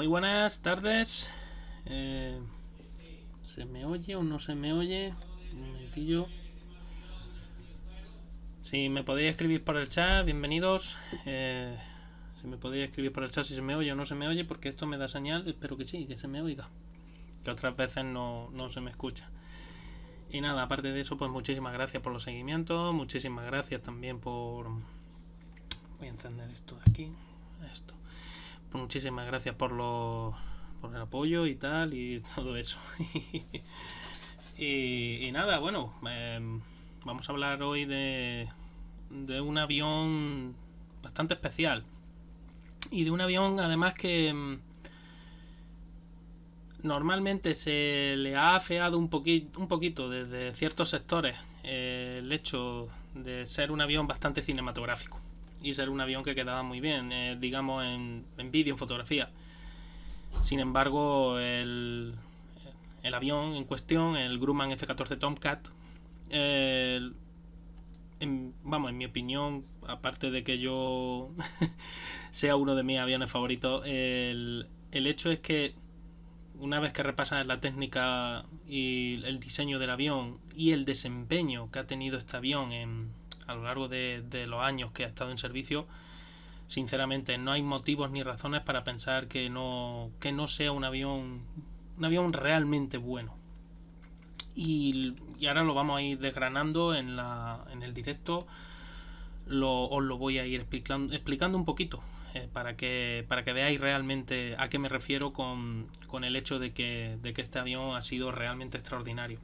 Muy buenas tardes. ¿Se me oye o no se me oye? Un momentillo. Si me podéis escribir por el chat, bienvenidos. Si me podéis escribir por el chat si se me oye o no se me oye, porque esto me da señal. Espero que sí, que se me oiga. Que otras veces no se me escucha. Y nada, aparte de eso, pues muchísimas gracias por los seguimientos. Muchísimas gracias también por... Voy a encender esto de aquí. Esto. Pues muchísimas gracias por el apoyo y tal y todo eso. y nada, bueno, vamos a hablar hoy de un avión bastante especial. Y de un avión además que normalmente se le ha afeado un poquito desde ciertos sectores el hecho de ser un avión bastante cinematográfico y ser un avión que quedaba muy bien, digamos, en vídeo, en fotografía. Sin embargo, el avión en cuestión, el Grumman F-14 Tomcat, en mi opinión, aparte de que yo sea uno de mis aviones favoritos, el hecho es que una vez que repasas la técnica y el diseño del avión y el desempeño que ha tenido este avión a lo largo de los años que ha estado en servicio, sinceramente no hay motivos ni razones para pensar que no sea un avión realmente bueno. Y ahora lo vamos a ir desgranando en el directo. Os lo voy a ir explicando un poquito, para que veáis realmente a qué me refiero con el hecho de que este avión ha sido realmente extraordinario.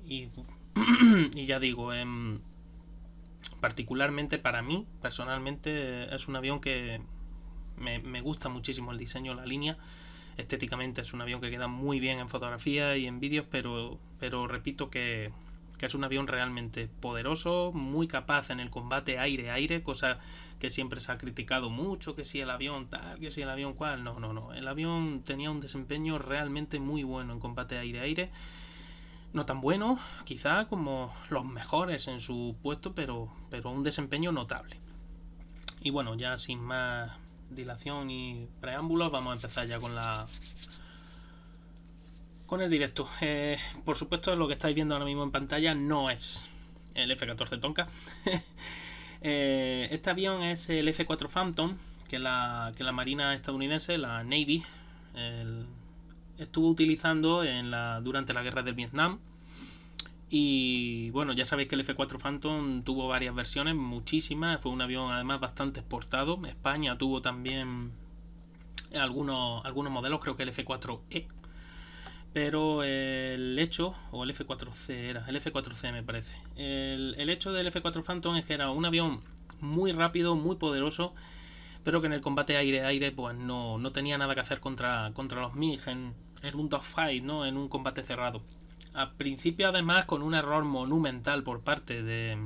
Y, y ya digo, particularmente para mí, personalmente, es un avión que me gusta muchísimo el diseño, la línea. Estéticamente es un avión que queda muy bien en fotografía y en vídeos, pero repito que es un avión realmente poderoso, muy capaz en el combate aire-aire, cosa que siempre se ha criticado mucho, que si el avión tal, que si el avión cual. No. El avión tenía un desempeño realmente muy bueno en combate aire-aire. No tan bueno, quizá como los mejores en su puesto, pero un desempeño notable. Y bueno, ya sin más dilación y preámbulos, vamos a empezar ya con el directo. Por supuesto, lo que estáis viendo ahora mismo en pantalla no es el F-14 Tonka. Este avión es el F-4 Phantom que la Marina estadounidense, la Navy, estuvo utilizando durante la guerra del Vietnam. Y bueno, ya sabéis que el F-4 Phantom tuvo varias versiones, muchísimas. Fue un avión además bastante exportado. España tuvo también algunos modelos, creo que el F-4E. Pero el hecho, o el F-4C era, el F-4C me parece. El hecho del F-4 Phantom es que era un avión muy rápido, muy poderoso, pero que en el combate aire-aire pues no tenía nada que hacer contra los MiG en un dogfight, ¿no? En un combate cerrado. Al principio, además, con un error monumental por parte de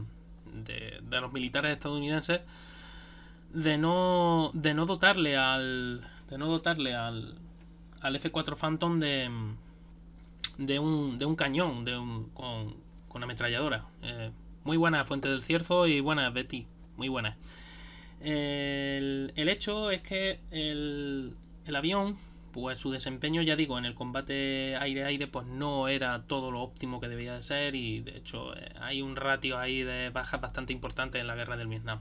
los militares estadounidenses de no dotarle al F-4 Phantom de un cañón con ametralladora. Muy buena Fuente del Cierzo y buena Betty, muy buena. El hecho es que el avión, pues su desempeño, ya digo, en el combate aire-aire pues no era todo lo óptimo que debía de ser, y de hecho hay un ratio ahí de bajas bastante importante en la guerra del Vietnam.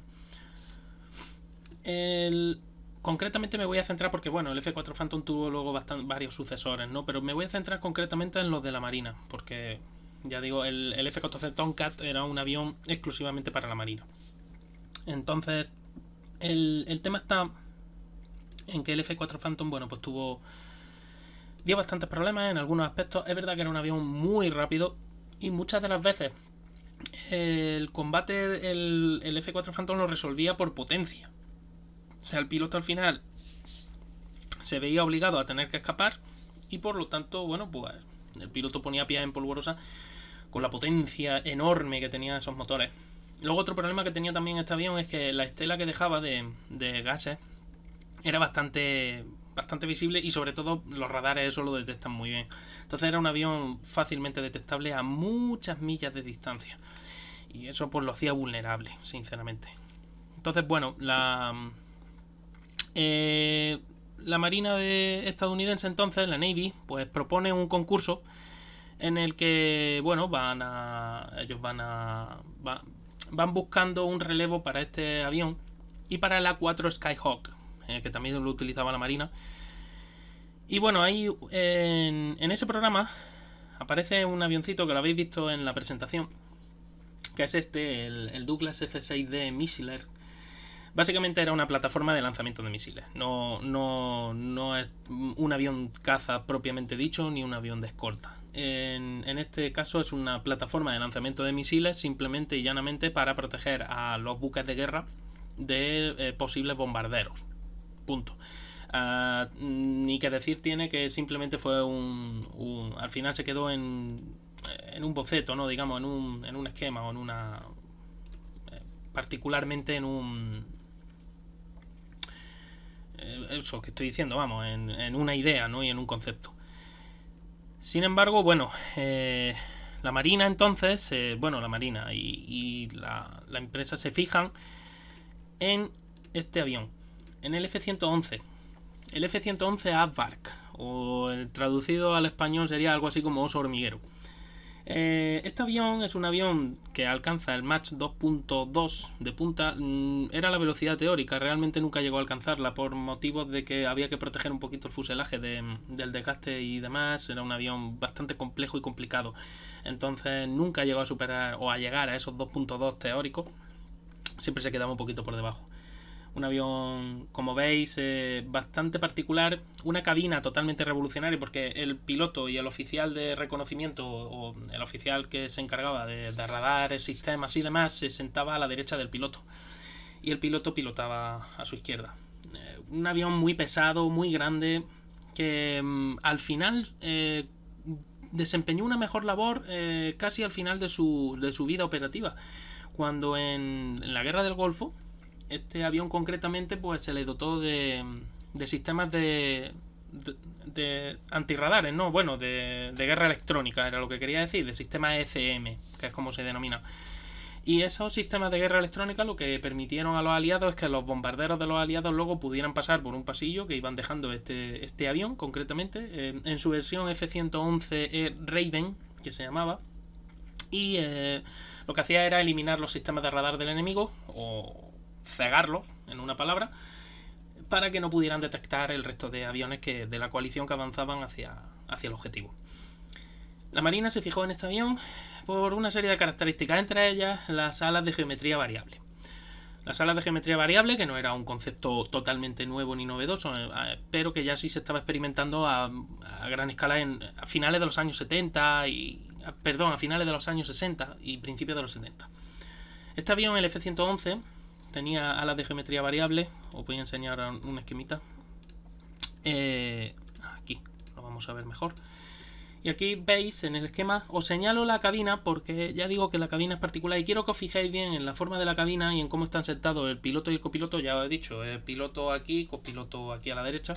Concretamente me voy a centrar porque, bueno, el F-4 Phantom tuvo luego varios sucesores, ¿no? Pero me voy a centrar concretamente en los de la Marina, porque, ya digo, el F-14 Tomcat era un avión exclusivamente para la Marina. Entonces, el tema está en que el F-4 Phantom, bueno, pues dio bastantes problemas en algunos aspectos. Es verdad que era un avión muy rápido y muchas de las veces el combate, el F-4 Phantom lo resolvía por potencia. O sea, el piloto al final se veía obligado a tener que escapar y por lo tanto, bueno, pues el piloto ponía pies en polvorosa con la potencia enorme que tenían esos motores. Luego otro problema que tenía también este avión es que la estela que dejaba de gases era bastante visible, y sobre todo los radares eso lo detectan muy bien. Entonces era un avión fácilmente detectable a muchas millas de distancia, y eso pues lo hacía vulnerable, sinceramente. Entonces, bueno, la la Marina estadounidense entonces, la Navy, pues propone un concurso en el que, bueno, ellos van buscando un relevo para este avión y para el A4 Skyhawk, que también lo utilizaba la Marina. Y bueno, ahí en ese programa aparece un avioncito que lo habéis visto en la presentación, que es el Douglas F-6D Missiler. Básicamente era una plataforma de lanzamiento de misiles. No es un avión caza propiamente dicho, ni un avión de escolta. En este caso es una plataforma de lanzamiento de misiles simplemente y llanamente para proteger a los buques de guerra de posibles bombarderos. Punto. Ni que decir tiene que simplemente fue al final se quedó en un boceto, ¿no? Digamos, en un esquema o en una... particularmente en un... eso que estoy diciendo, vamos, en una idea, ¿no? Y en un concepto. Sin embargo, bueno, la Marina entonces, la Marina y la empresa se fijan en este avión, en el F-111. El F-111 Aardvark, o traducido al español sería algo así como oso hormiguero. Este avión es un avión que alcanza el Mach 2.2 de punta. Era la velocidad teórica, realmente nunca llegó a alcanzarla por motivos de que había que proteger un poquito el fuselaje del desgaste y demás. Era un avión bastante complejo y complicado, entonces nunca llegó a superar o a llegar a esos 2.2 teóricos. Siempre se quedaba un poquito por debajo. Un avión, como veis, bastante particular. Una cabina totalmente revolucionaria porque el piloto y el oficial de reconocimiento o el oficial que se encargaba de radares, sistemas y demás se sentaba a la derecha del piloto y el piloto pilotaba a su izquierda. Un avión muy pesado, muy grande, que al final desempeñó una mejor labor casi al final de su vida operativa, cuando en la guerra del Golfo este avión concretamente pues se le dotó de sistemas de antirradares, ¿no? Bueno, de guerra electrónica era lo que quería decir, de sistemas ECM, que es como se denomina. Y esos sistemas de guerra electrónica lo que permitieron a los aliados es que los bombarderos de los aliados luego pudieran pasar por un pasillo que iban dejando este avión concretamente, en su versión F-111 Raven, que se llamaba. Y lo que hacía era eliminar los sistemas de radar del enemigo, o cegarlos, en una palabra, para que no pudieran detectar el resto de aviones de la coalición que avanzaban hacia el objetivo. La Marina se fijó en este avión por una serie de características, entre ellas las alas de geometría variable. Las alas de geometría variable, que no era un concepto totalmente nuevo ni novedoso, pero que ya sí se estaba experimentando a gran escala a finales de los años 70 a finales de los años 60 y principios de los 70. Este avión, el F-111, tenía alas de geometría variable. Os voy a enseñar un esquemita. Aquí lo vamos a ver mejor. Y aquí veis en el esquema, os señalo la cabina porque ya digo que la cabina es particular y quiero que os fijéis bien en la forma de la cabina y en cómo están sentados el piloto y el copiloto. Ya os he dicho, el piloto aquí, copiloto aquí a la derecha.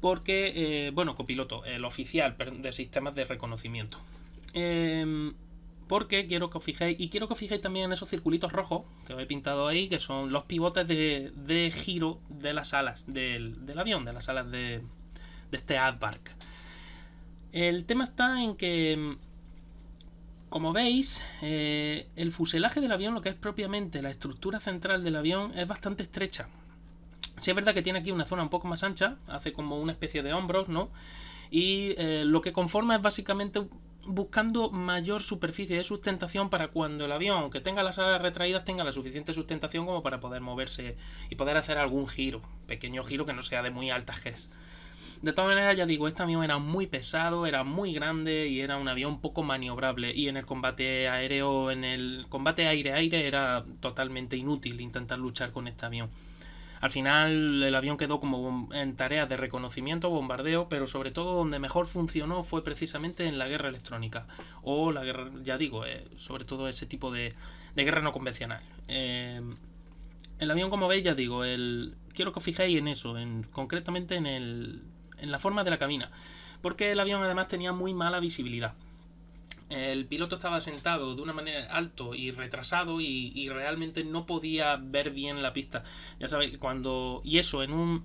Porque, copiloto, el oficial de sistemas de reconocimiento. Porque quiero que os fijéis también en esos circulitos rojos que os he pintado ahí, que son los pivotes de giro de las alas del avión, de las alas de este Aardvark. El tema está en que, como veis, el fuselaje del avión, lo que es propiamente la estructura central del avión, es bastante estrecha. Sí es verdad que tiene aquí una zona un poco más ancha, hace como una especie de hombros, ¿no? Y lo que conforma es básicamente buscando mayor superficie de sustentación para cuando el avión, aunque tenga las alas retraídas, tenga la suficiente sustentación como para poder moverse y poder hacer algún giro, pequeño giro que no sea de muy alta Gs. De todas maneras, ya digo, este avión era muy pesado, era muy grande y era un avión poco maniobrable, y en el combate aéreo, en el combate aire-aire, era totalmente inútil intentar luchar con este avión. Al final el avión quedó como en tareas de reconocimiento, bombardeo, pero sobre todo donde mejor funcionó fue precisamente en la guerra electrónica, o la guerra, ya digo, sobre todo ese tipo de guerra no convencional. El avión, como veis, ya digo, quiero que os fijéis en eso, concretamente en la forma de la cabina, porque el avión además tenía muy mala visibilidad. El piloto estaba sentado de una manera alto y retrasado y realmente no podía ver bien la pista. Ya sabéis, y eso en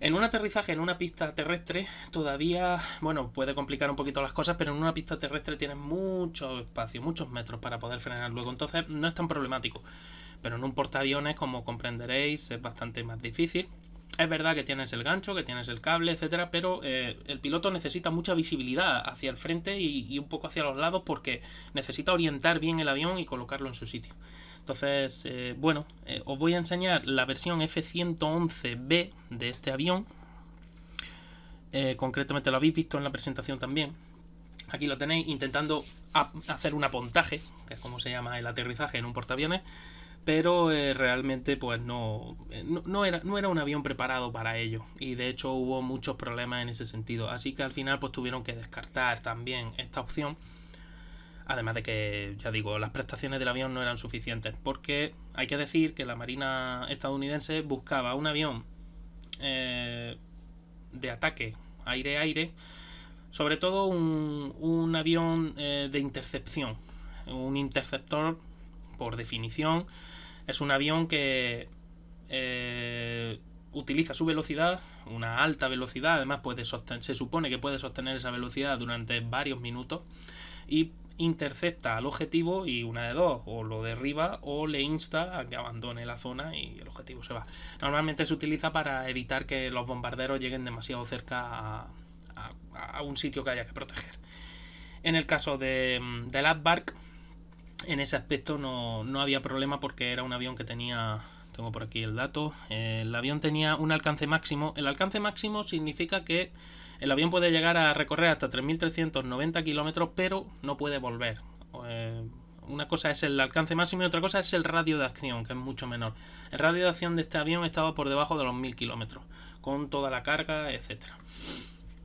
En un aterrizaje en una pista terrestre todavía, bueno, puede complicar un poquito las cosas, pero en una pista terrestre tienes mucho espacio, muchos metros para poder frenar luego, entonces no es tan problemático. Pero en un portaaviones, como comprenderéis, es bastante más difícil. Es verdad que tienes el gancho, que tienes el cable, etcétera, pero el piloto necesita mucha visibilidad hacia el frente y un poco hacia los lados porque necesita orientar bien el avión y colocarlo en su sitio. Entonces, os voy a enseñar la versión F-111B de este avión. Concretamente lo habéis visto en la presentación también. Aquí lo tenéis intentando hacer un apontaje, que es como se llama el aterrizaje en un portaaviones, pero realmente pues no era un avión preparado para ello, y de hecho hubo muchos problemas en ese sentido, así que al final pues tuvieron que descartar también esta opción. Además de que, ya digo, las prestaciones del avión no eran suficientes, porque hay que decir que la Marina estadounidense buscaba un avión de ataque aire-aire, sobre todo un avión de intercepción. Un interceptor, por definición, es un avión que utiliza su velocidad, una alta velocidad, además se supone que puede sostener esa velocidad durante varios minutos, y intercepta al objetivo y una de dos, o lo derriba o le insta a que abandone la zona y el objetivo se va. Normalmente se utiliza para evitar que los bombarderos lleguen demasiado cerca a un sitio que haya que proteger. En el caso del Aardvark, en ese aspecto no había problema porque era un avión que tenía, tengo por aquí el dato, el avión tenía un alcance máximo. El alcance máximo significa que el avión puede llegar a recorrer hasta 3.390 kilómetros, pero no puede volver. Una cosa es el alcance máximo y otra cosa es el radio de acción, que es mucho menor. El radio de acción de este avión estaba por debajo de los 1.000 kilómetros, con toda la carga, etcétera.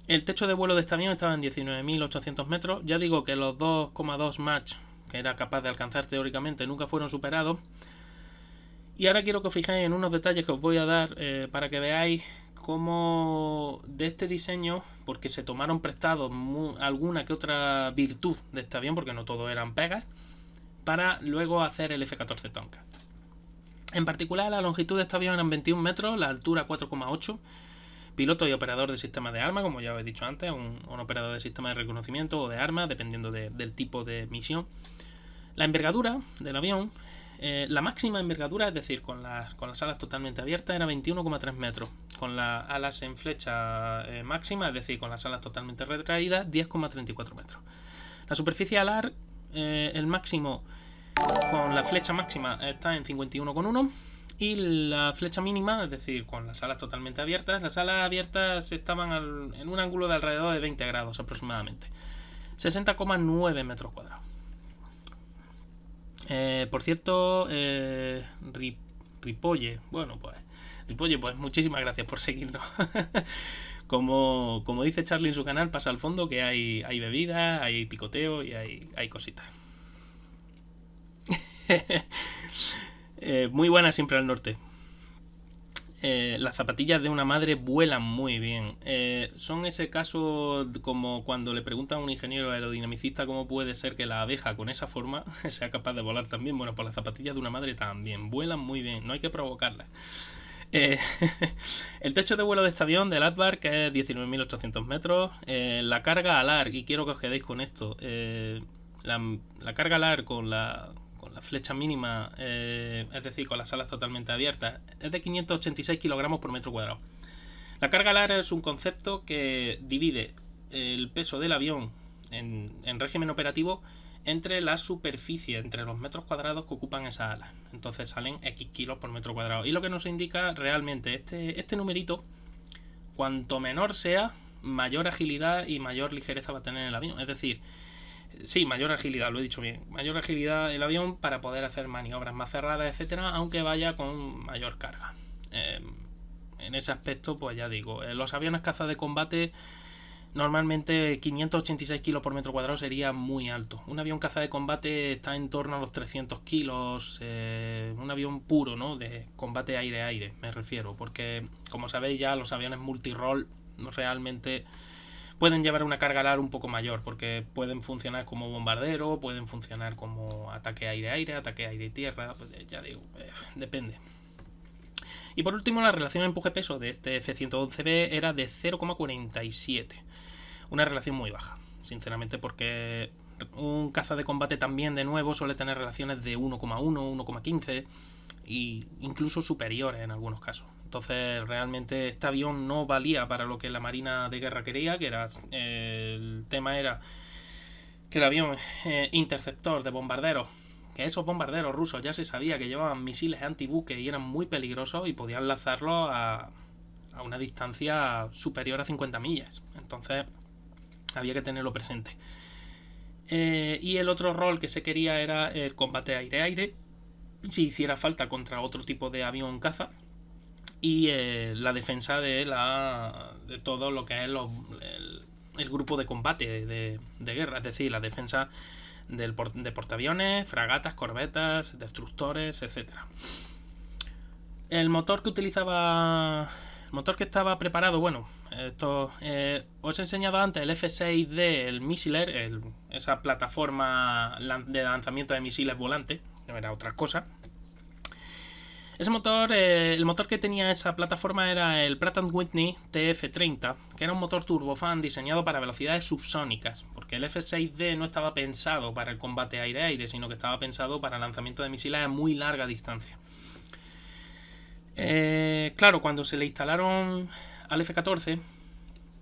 El techo de vuelo de este avión estaba en 19.800 metros. Ya digo que los 2,2 Mach que era capaz de alcanzar teóricamente nunca fueron superados. Y ahora quiero que os fijéis en unos detalles que os voy a dar para que veáis cómo de este diseño, porque se tomaron prestados alguna que otra virtud de este avión, porque no todo eran pegas, para luego hacer el F-14 Tomcat. En particular, la longitud de este avión eran 21 metros, la altura 4,8. Piloto y operador de sistema de arma, como ya os he dicho antes, un operador de sistema de reconocimiento o de arma, dependiendo del tipo de misión. La envergadura del avión, la máxima envergadura, es decir, con las alas totalmente abiertas, era 21,3 metros. Con las alas en flecha máxima, es decir, con las alas totalmente retraídas, 10,34 metros. La superficie alar, el máximo con la flecha máxima está en 51,1. Y la flecha mínima, es decir, con las alas totalmente abiertas, las alas abiertas estaban en un ángulo de alrededor de 20 grados aproximadamente. 60,9 metros cuadrados. Por cierto, Ripolle, pues muchísimas gracias por seguirnos. Como dice Charlie en su canal, pasa al fondo que hay bebidas, hay picoteo y hay cositas. Muy buena siempre al norte. Las zapatillas de una madre vuelan muy bien. Son ese caso como cuando le preguntan a un ingeniero aerodinamicista cómo puede ser que la abeja con esa forma sea capaz de volar también. Bueno, pues las zapatillas de una madre también vuelan muy bien, no hay que provocarlas. El techo de vuelo de este avión del Aardvark, que es 19.800 metros. La carga alar, y quiero que os quedéis con esto, la carga alar con la flecha mínima, es decir, con las alas totalmente abiertas, es de 586 kilogramos por metro cuadrado. La carga alar es un concepto que divide el peso del avión en régimen operativo entre la superficie, entre los metros cuadrados que ocupan esas alas. Entonces salen X kilos por metro cuadrado. Y lo que nos indica realmente este numerito, cuanto menor sea, mayor agilidad y mayor ligereza va a tener el avión. Es decir, sí, mayor agilidad, lo he dicho bien. Mayor agilidad el avión para poder hacer maniobras más cerradas, etcétera, aunque vaya con mayor carga. En ese aspecto, pues ya digo, los aviones caza de combate, normalmente 586 kilos por metro cuadrado sería muy alto. Un avión caza de combate está en torno a los 300 kilos. Un avión puro, ¿no? De combate aire-aire, me refiero. Porque, como sabéis ya, los aviones multirol realmente pueden llevar una carga alar un poco mayor, porque pueden funcionar como bombardero, pueden funcionar como ataque aire-aire, ataque aire-tierra, pues ya digo, depende. Y por último, la relación empuje-peso de este F-111B era de 0,47. Una relación muy baja, sinceramente, porque un caza de combate también, de nuevo, suele tener relaciones de 1,1, 1,15 e incluso superiores en algunos casos. Entonces, realmente este avión no valía para lo que la Marina de Guerra quería, que era el tema era que el avión interceptor de bombarderos, que esos bombarderos rusos ya se sabía que llevaban misiles antibuque y eran muy peligrosos y podían lanzarlos a una distancia superior a 50 millas. Entonces, había que tenerlo presente. Y el otro rol que se quería era el combate aire-aire, si hiciera falta contra otro tipo de avión caza, y la defensa de todo lo que es el grupo de combate de guerra, es decir, la defensa de portaaviones, fragatas, corbetas, destructores, etc. El motor que utilizaba, el motor que estaba preparado, bueno, esto os he enseñado antes el F-6D, el Missiler, esa plataforma de lanzamiento de misiles volantes, no era otra cosa. Ese motor, el motor que tenía esa plataforma era el Pratt & Whitney TF-30, que era un motor turbofan diseñado para velocidades subsónicas, porque el F-6D no estaba pensado para el combate aire-aire, sino que estaba pensado para lanzamiento de misiles a muy larga distancia. Claro, cuando se le instalaron al F-14,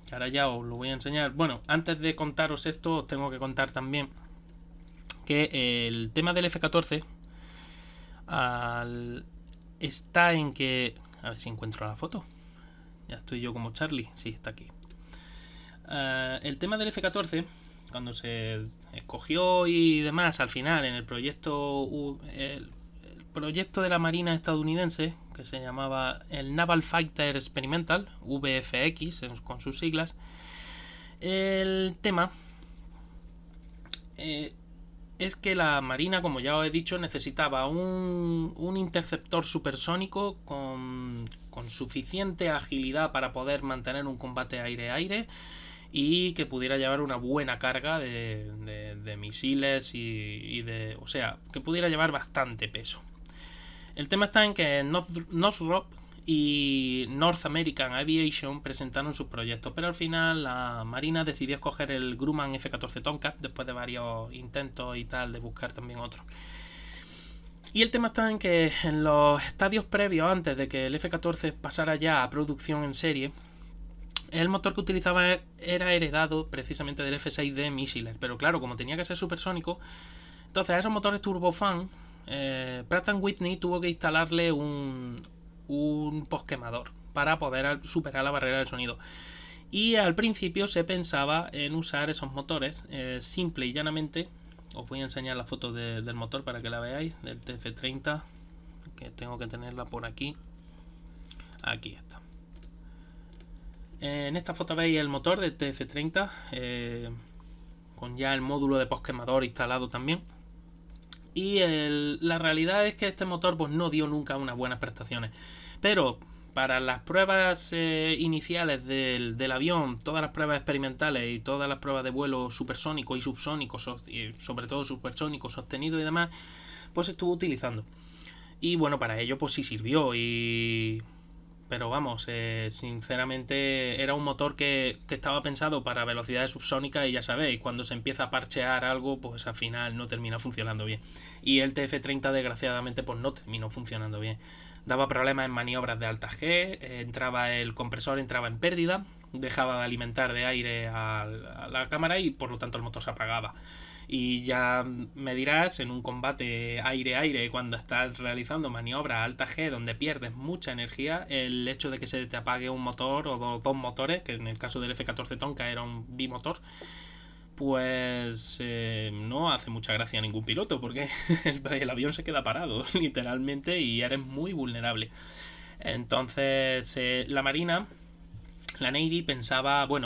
que ahora ya os lo voy a enseñar, bueno, antes de contaros esto, os tengo que contar también que el tema del F-14 está en que... A ver si encuentro la foto. Ya estoy yo como Charlie. Sí, está aquí. El tema del F-14, cuando se escogió y demás, al final, en el proyecto de la Marina estadounidense, que se llamaba el Naval Fighter Experimental, VFX, con sus siglas, el tema... es que la Marina, como ya os he dicho, necesitaba un interceptor supersónico con suficiente agilidad para poder mantener un combate aire-aire y que pudiera llevar una buena carga de misiles o sea, que pudiera llevar bastante peso. El tema está en que Northrop y North American Aviation presentaron sus proyectos, pero al final la Marina decidió escoger el Grumman F-14 Tomcat después de varios intentos y tal de buscar también otro. Y el tema está en que en los estadios previos, antes de que el F-14 pasara ya a producción en serie, el motor que utilizaba era heredado precisamente del F-6D Missiler, pero claro, como tenía que ser supersónico, entonces a esos motores turbofan Pratt & Whitney tuvo que instalarle un posquemador para poder superar la barrera del sonido. Y al principio se pensaba en usar esos motores simple y llanamente. Os voy a enseñar la foto del motor para que la veáis, del TF-30, que tengo que tenerla por aquí. Aquí está. En esta foto veis el motor del TF-30 con ya el módulo de posquemador instalado también. Y la realidad es que este motor pues, no dio nunca unas buenas prestaciones. Pero para las pruebas iniciales del avión, todas las pruebas experimentales y todas las pruebas de vuelo supersónico y subsónico, y sobre todo supersónico, sostenido y demás, pues estuvo utilizando. Y bueno, para ello pues sí sirvió. Pero vamos, sinceramente era un motor que estaba pensado para velocidades subsónicas y ya sabéis, cuando se empieza a parchear algo, pues al final no termina funcionando bien. Y el TF-30 desgraciadamente pues no terminó funcionando bien. Daba problemas en maniobras de alta G, el compresor entraba en pérdida, dejaba de alimentar de aire a la cámara y por lo tanto el motor se apagaba. Y ya me dirás, en un combate aire-aire, cuando estás realizando maniobras alta G donde pierdes mucha energía, el hecho de que se te apague un motor o dos motores, que en el caso del F-14 Tonka era un bimotor, pues no hace mucha gracia a ningún piloto, porque el avión se queda parado, literalmente, y eres muy vulnerable. Entonces, la Marina... La Navy pensaba, pues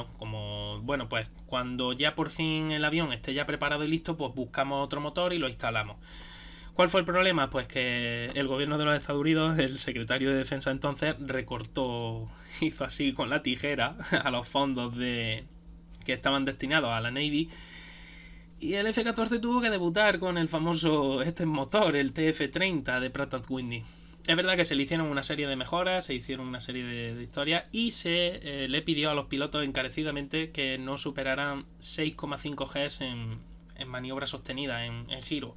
cuando ya por fin el avión esté ya preparado y listo, pues buscamos otro motor y lo instalamos. ¿Cuál fue el problema? Pues que el gobierno de los Estados Unidos, el secretario de Defensa entonces, hizo así con la tijera a los fondos que estaban destinados a la Navy. Y el F-14 tuvo que debutar con el famoso motor, el TF-30 de Pratt & Whitney. Es verdad que se le hicieron una serie de mejoras, se hicieron una serie de historias y se le pidió a los pilotos encarecidamente que no superaran 6,5 Gs en maniobra sostenida, en giro.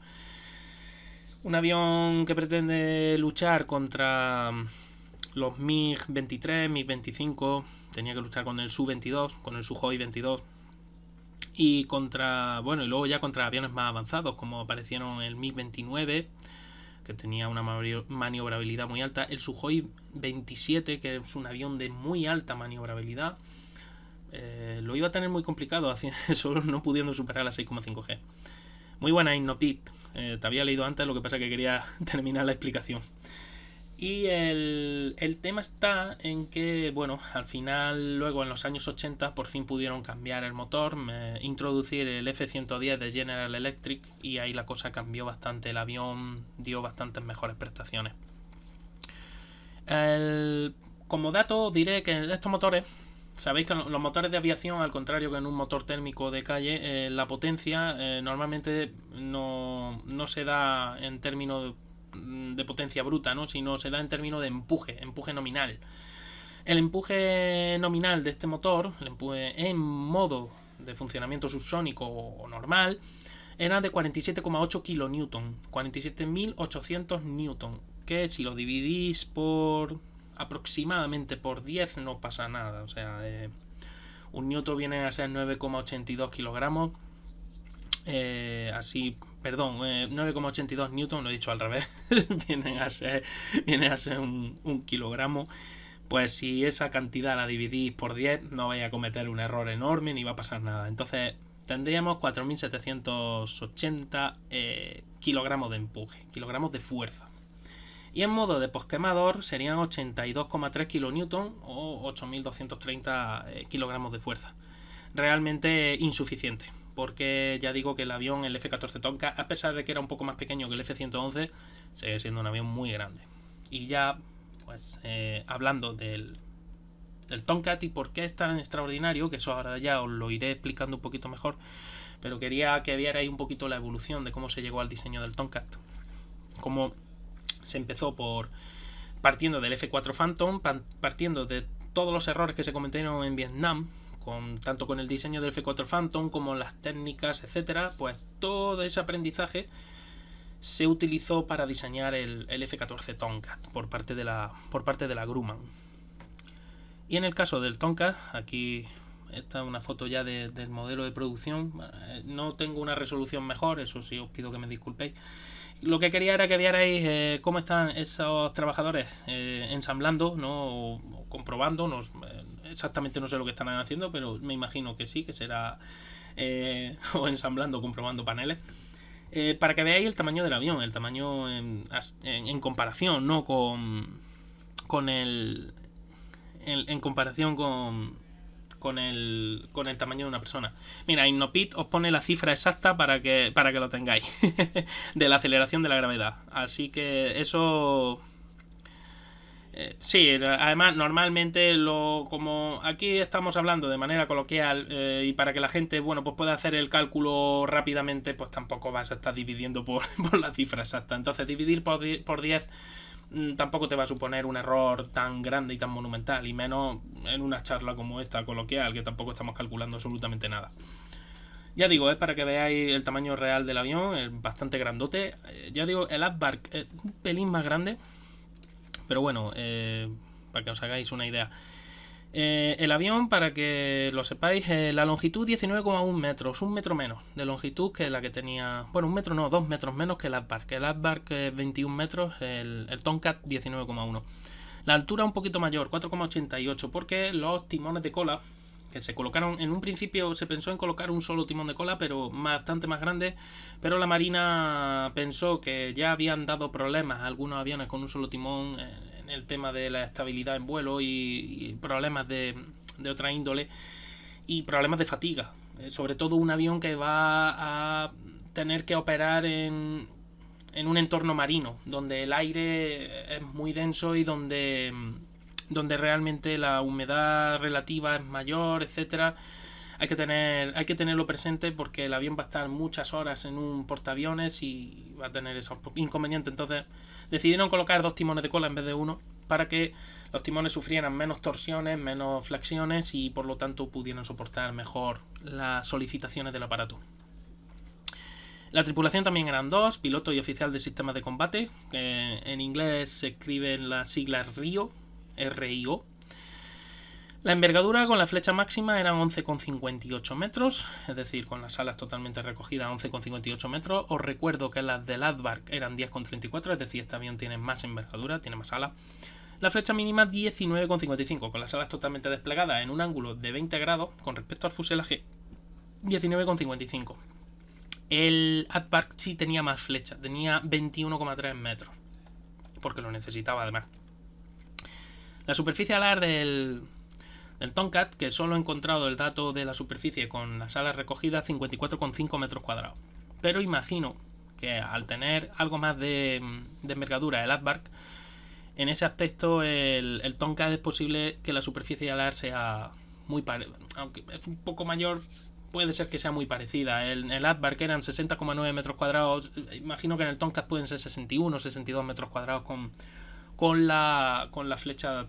Un avión que pretende luchar contra los MiG-23, MiG-25, tenía que luchar con el Su-22, con el Sukhoi 22 y contra, bueno, y luego ya contra aviones más avanzados como aparecieron el MiG-29, que tenía una maniobrabilidad muy alta, el Sukhoi 27, que es un avión de muy alta maniobrabilidad, lo iba a tener muy complicado, solo no pudiendo superar la 6,5 G. Muy buena Innopit, te había leído antes, lo que pasa es que quería terminar la explicación. Y el tema está en que, bueno, al final, luego en los años 80, por fin pudieron cambiar el motor, introducir el F-110 de General Electric, y ahí la cosa cambió bastante. El avión dio bastantes mejores prestaciones. Como dato, diré que estos motores, sabéis que los motores de aviación, al contrario que en un motor térmico de calle, la potencia normalmente no se da en términos de potencia bruta, ¿no? Sino se da en términos de empuje nominal. El empuje nominal de este motor, el empuje en modo de funcionamiento subsónico o normal, era de 47,8 kN, 47.800 Newton, que si lo dividís por aproximadamente por 10 no pasa nada, o sea, un newton viene a ser 9,82 kilogramos, así, perdón, 9,82 newton, lo he dicho al revés, viene a ser un kilogramo. Pues si esa cantidad la dividís por 10 no vais a cometer un error enorme ni va a pasar nada. Entonces tendríamos 4.780 kilogramos de empuje, kilogramos de fuerza. Y en modo de posquemador serían 82,3 kilonewton o 8.230 kilogramos de fuerza. Realmente insuficiente, porque ya digo que el avión, el F-14 Tomcat, a pesar de que era un poco más pequeño que el F-111, sigue siendo un avión muy grande. Y ya, pues, hablando del Tomcat y por qué es tan extraordinario, que eso ahora ya os lo iré explicando un poquito mejor, pero quería que vierais un poquito la evolución de cómo se llegó al diseño del Tomcat. Cómo se empezó partiendo del F-4 Phantom, partiendo de todos los errores que se cometieron en Vietnam, tanto con el diseño del F-4 Phantom como las técnicas, etcétera. Pues todo ese aprendizaje se utilizó para diseñar el F-14 Tomcat por parte de la Grumman. Y en el caso del Tomcat, aquí esta es una foto ya del modelo de producción. No tengo una resolución mejor, eso sí os pido que me disculpéis. Lo que quería era que vierais cómo están esos trabajadores ensamblando, ¿no? O comprobando, exactamente no sé lo que están haciendo, pero me imagino que sí, que será o ensamblando o comprobando paneles. Para que veáis el tamaño del avión, el tamaño en comparación, ¿no? Con el en comparación con el tamaño de una persona. Mira, Innopit os pone la cifra exacta para que lo tengáis de la aceleración de la gravedad. Así que eso sí, además normalmente como aquí estamos hablando de manera coloquial y para que la gente, bueno, pues pueda hacer el cálculo rápidamente, pues tampoco vas a estar dividiendo por la cifra exacta. Entonces dividir por 10 tampoco te va a suponer un error tan grande y tan monumental, y menos en una charla como esta coloquial, que tampoco estamos calculando absolutamente nada. Ya digo, es para que veáis el tamaño real del avión, es bastante grandote. Ya digo, el Aardvark es un pelín más grande, pero bueno, para que os hagáis una idea. El avión, para que lo sepáis, la longitud 19,1 metros, un metro menos de longitud que la que tenía, bueno, un metro no, 2 metros menos que el Aardvark. El Aardvark es 21 metros, el Tomcat 19,1. La altura un poquito mayor, 4,88, porque los timones de cola que se colocaron, en un principio se pensó en colocar un solo timón de cola, pero bastante más grande, pero la Marina pensó que ya habían dado problemas a algunos aviones con un solo timón en el tema de la estabilidad en vuelo y problemas de otra índole y problemas de fatiga, sobre todo un avión que va a tener que operar en un entorno marino, donde el aire es muy denso y donde realmente la humedad relativa es mayor, etcétera. hay que tenerlo presente porque el avión va a estar muchas horas en un portaaviones y va a tener esos inconvenientes. Entonces decidieron colocar 2 timones de cola en vez de uno para que los timones sufrieran menos torsiones, menos flexiones y por lo tanto pudieran soportar mejor las solicitaciones del aparato. La tripulación también eran 2, piloto y oficial de sistemas de combate, que en inglés se escriben las siglas RIO, RIO. La envergadura con la flecha máxima eran 11,58 metros, es decir, con las alas totalmente recogidas 11,58 metros. Os recuerdo que las del Aardvark eran 10,34, es decir, este avión tiene más envergadura, tiene más alas. La flecha mínima 19,55, con las alas totalmente desplegadas en un ángulo de 20 grados con respecto al fuselaje 19,55. El Aardvark sí tenía más flecha, tenía 21,3 metros, porque lo necesitaba además. La superficie alar del Tomcat, que solo he encontrado el dato de la superficie con las alas recogidas, 54,5 metros cuadrados. Pero imagino que al tener algo más de envergadura el Aardvark, en ese aspecto el Tomcat es posible que la superficie alar sea muy parecida, aunque es un poco mayor. Puede ser que sea muy parecida. En el Aardvark eran 60,9 metros cuadrados. Imagino que en el Tomcat pueden ser 61 o 62 metros cuadrados con la flecha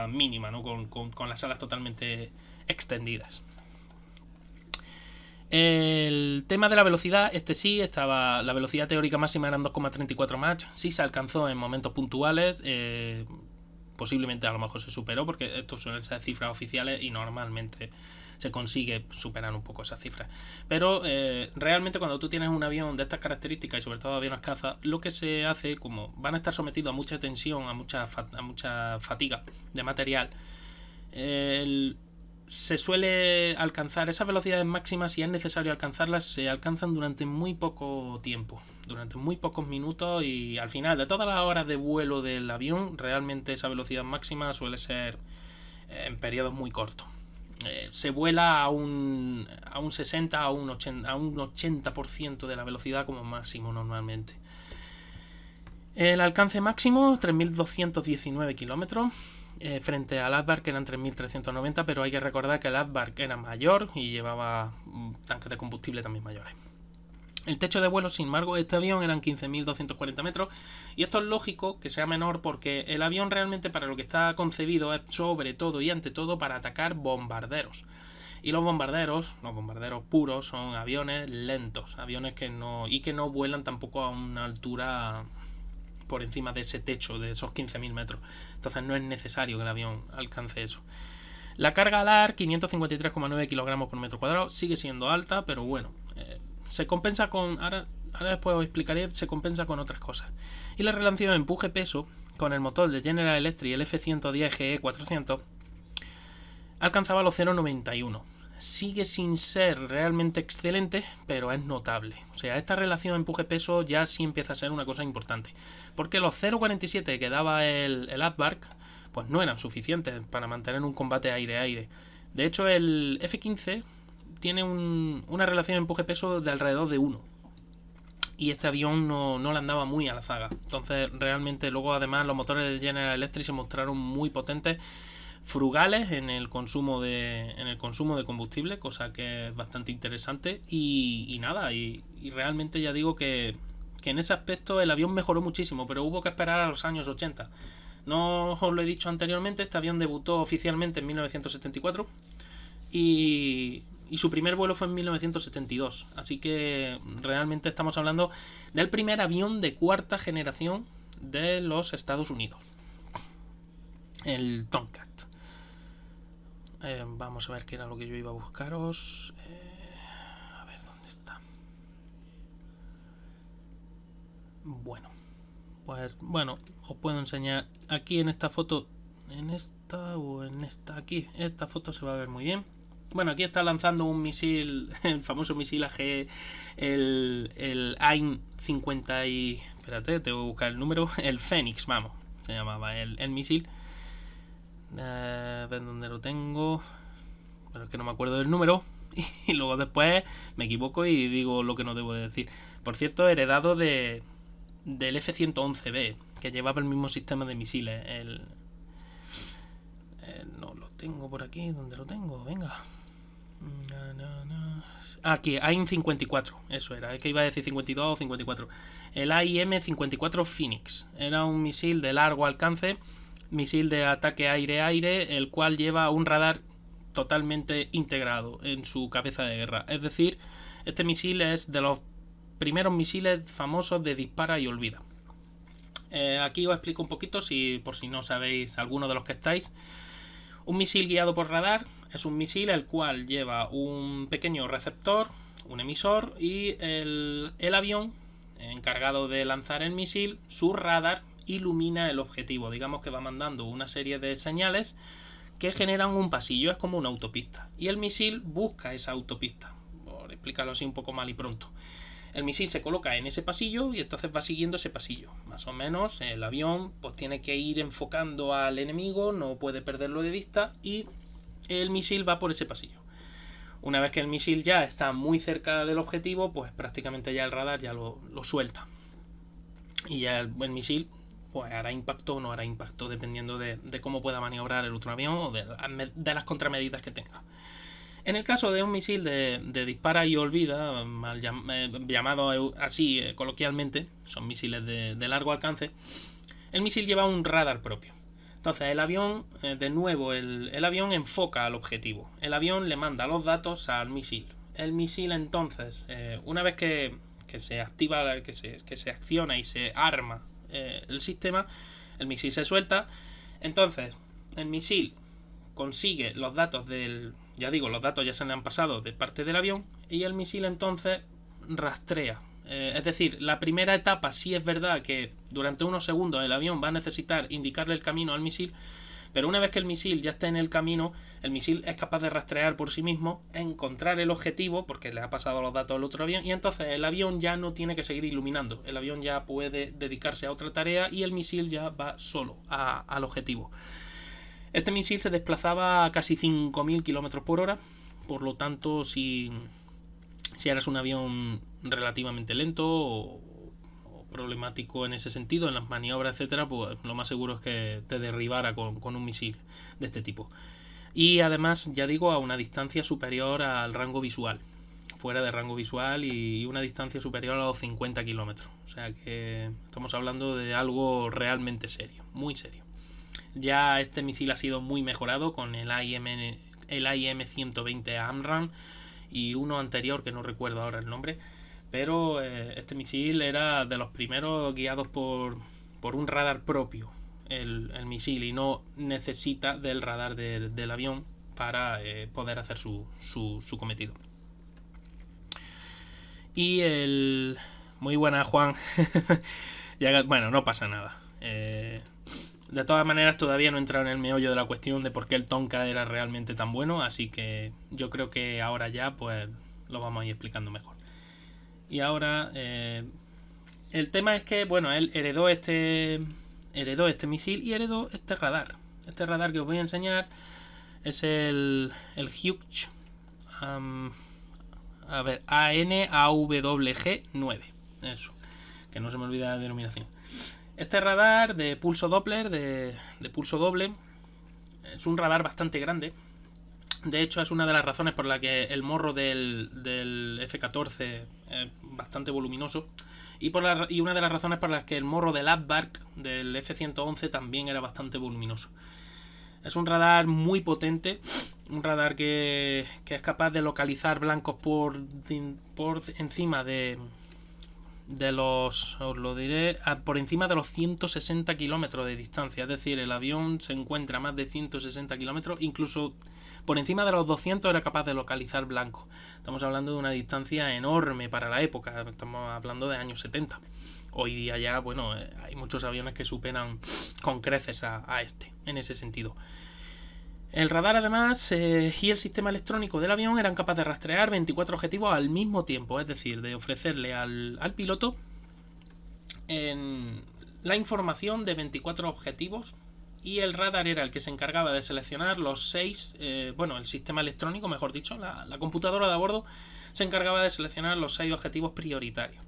mínima, ¿no? Con las alas totalmente extendidas. El tema de la velocidad, estaba la velocidad teórica máxima eran 2,34 Mach. Sí se alcanzó en momentos puntuales. Posiblemente a lo mejor se superó, porque estos suelen ser cifras oficiales y normalmente se consigue superar un poco esas cifras. Pero realmente cuando tú tienes un avión de estas características y sobre todo aviones caza, lo que se hace, como van a estar sometidos a mucha tensión, a mucha fatiga de material, se suele alcanzar esas velocidades máximas. Si es necesario alcanzarlas, se alcanzan durante muy poco tiempo, durante muy pocos minutos, y al final de todas las horas de vuelo del avión, realmente esa velocidad máxima suele ser en periodos muy cortos. Se vuela a un 60, a un 80% de la velocidad como máximo normalmente. El alcance máximo 3.219 kilómetros. Frente al Aardvark eran 3.390, pero hay que recordar que el Aardvark era mayor y llevaba tanques de combustible también mayores. El techo de vuelo, sin embargo, este avión eran 15.240 metros, y esto es lógico que sea menor porque el avión realmente para lo que está concebido es sobre todo y ante todo para atacar bombarderos. Y los bombarderos puros, son aviones lentos, aviones que no vuelan tampoco a una altura por encima de ese techo, de esos 15.000 metros. Entonces no es necesario que el avión alcance eso. La carga alar, 553,9 kilogramos por metro cuadrado, sigue siendo alta, pero bueno, se compensa con... Ahora después os explicaré, se compensa con otras cosas. Y la relación empuje-peso con el motor de General Electric, el F-110 GE400, alcanzaba los 0,91. Sigue sin ser realmente excelente, pero es notable. O sea, esta relación empuje-peso ya sí empieza a ser una cosa importante. Porque los 0,47 que daba el Aardvark, pues no eran suficientes para mantener un combate aire-aire. De hecho, el F-15 tiene una relación empuje-peso de alrededor de 1. Y este avión no le andaba muy a la zaga. Entonces, realmente, luego además los motores de General Electric se mostraron muy potentes, frugales en el consumo de combustible, cosa que es bastante interesante. Y realmente ya digo que en ese aspecto el avión mejoró muchísimo, pero hubo que esperar a los años 80. No os lo he dicho anteriormente, este avión debutó oficialmente en 1974 y su primer vuelo fue en 1972. Así que realmente estamos hablando del primer avión de cuarta generación de los Estados Unidos, el Tomcat. Vamos a ver qué era lo que yo iba a buscaros. A ver, ¿dónde está? Bueno, os puedo enseñar aquí en esta foto, en esta o en esta. Aquí, esta foto se va a ver muy bien. Bueno, aquí está lanzando un misil, el famoso misil AG, el AIM 50 y... Espérate, tengo que buscar el número. El Fénix, vamos, se llamaba el misil. A ver dónde lo tengo. Pero es que no me acuerdo del número. Y luego después me equivoco y digo lo que no debo de decir. Por cierto, heredado del F-111B, que llevaba el mismo sistema de misiles. No lo tengo por aquí, ¿dónde lo tengo? Venga. Aquí, AIM-54, eso era, es que iba a decir 52 o 54. El AIM-54 Phoenix era un misil de largo alcance, misil de ataque aire-aire, el cual lleva un radar totalmente integrado en su cabeza de guerra. Es decir, este misil es de los primeros misiles famosos de dispara y olvida. Aquí os explico un poquito, por si no sabéis alguno de los que estáis. Un misil guiado por radar es un misil el cual lleva un pequeño receptor, un emisor, y el avión encargado de lanzar el misil, su radar ilumina el objetivo. Digamos que va mandando una serie de señales que generan un pasillo, es como una autopista. Y el misil busca esa autopista, por explicarlo así un poco mal y pronto. El misil se coloca en ese pasillo y entonces va siguiendo ese pasillo. Más o menos el avión pues tiene que ir enfocando al enemigo, no puede perderlo de vista y el misil va por ese pasillo. Una vez que el misil ya está muy cerca del objetivo, pues prácticamente ya el radar ya lo suelta. Y ya el misil pues hará impacto o no hará impacto dependiendo de cómo pueda maniobrar el otro avión o de las contramedidas que tenga. En el caso de un misil de dispara y olvida, llamado así coloquialmente, son misiles de largo alcance, el misil lleva un radar propio. Entonces el avión, de nuevo, el avión enfoca al objetivo. El avión le manda los datos al misil. El misil entonces, una vez que se activa, que se acciona y se arma el sistema, el misil se suelta. Entonces el misil consigue los datos ya digo, los datos ya se le han pasado de parte del avión y el misil entonces rastrea. Es decir, la primera etapa sí es verdad que durante unos segundos el avión va a necesitar indicarle el camino al misil, pero una vez que el misil ya está en el camino, el misil es capaz de rastrear por sí mismo, encontrar el objetivo porque le ha pasado los datos al otro avión y entonces el avión ya no tiene que seguir iluminando. El avión ya puede dedicarse a otra tarea y el misil ya va solo al objetivo. Este misil se desplazaba a casi 5.000 km por hora, por lo tanto, si eras un avión relativamente lento o problemático en ese sentido, en las maniobras, etcétera, pues lo más seguro es que te derribara con un misil de este tipo. Y además, ya digo, a una distancia superior al rango visual, fuera de rango visual y una distancia superior a los 50 kilómetros. O sea que estamos hablando de algo realmente serio, muy serio. Ya este misil ha sido muy mejorado con el AIM-120 AMRAAM y uno anterior que no recuerdo ahora el nombre, pero este misil era de los primeros guiados por un radar propio, el misil, y no necesita del radar del avión para poder hacer su cometido. Y muy buena, Juan. Bueno, no pasa nada. De todas maneras, todavía no he entrado en el meollo de la cuestión de por qué el Tonka era realmente tan bueno, así que yo creo que ahora ya pues lo vamos a ir explicando mejor. Y ahora el tema es que, bueno, él heredó este misil y heredó este radar. Este radar que os voy a enseñar es el Hughes ANAWG-9. Eso, que no se me olvida la denominación. Este radar de pulso Doppler, de pulso doble, es un radar bastante grande. De hecho, es una de las razones por la que el morro del F-14 es bastante voluminoso. Y una de las razones por las que el morro del Aardvark del F-111 también era bastante voluminoso. Es un radar muy potente, un radar que es capaz de localizar blancos por encima por encima de los 160 kilómetros de distancia. Es decir, el avión se encuentra a más de 160 kilómetros, incluso por encima de los 200 era capaz de localizar blancos. Estamos hablando de una distancia enorme para la época, estamos hablando de años 70. Hoy día ya, bueno, hay muchos aviones que superan con creces a este, en ese sentido. El radar, además, y el sistema electrónico del avión eran capaces de rastrear 24 objetivos al mismo tiempo, es decir, de ofrecerle al piloto la información de 24 objetivos, y el radar era el que se encargaba de seleccionar los 6, el sistema electrónico, mejor dicho, la computadora de a bordo se encargaba de seleccionar los 6 objetivos prioritarios.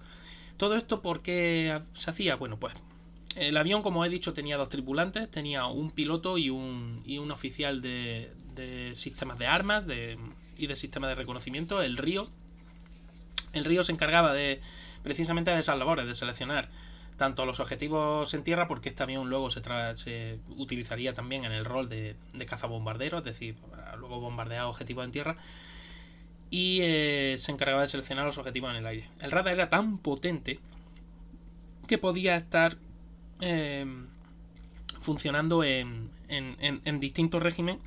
Todo esto, ¿por qué se hacía? Bueno, pues el avión, como he dicho, tenía 2 tripulantes, tenía un piloto y un oficial de de sistemas de armas y de sistemas de reconocimiento, el Río. El Río se encargaba precisamente de esas labores, de seleccionar tanto los objetivos en tierra, porque este avión luego se utilizaría también en el rol de cazabombardero, es decir, luego bombardear objetivos en tierra, y se encargaba de seleccionar los objetivos en el aire. El radar era tan potente que podía estar funcionando en distintos regímenes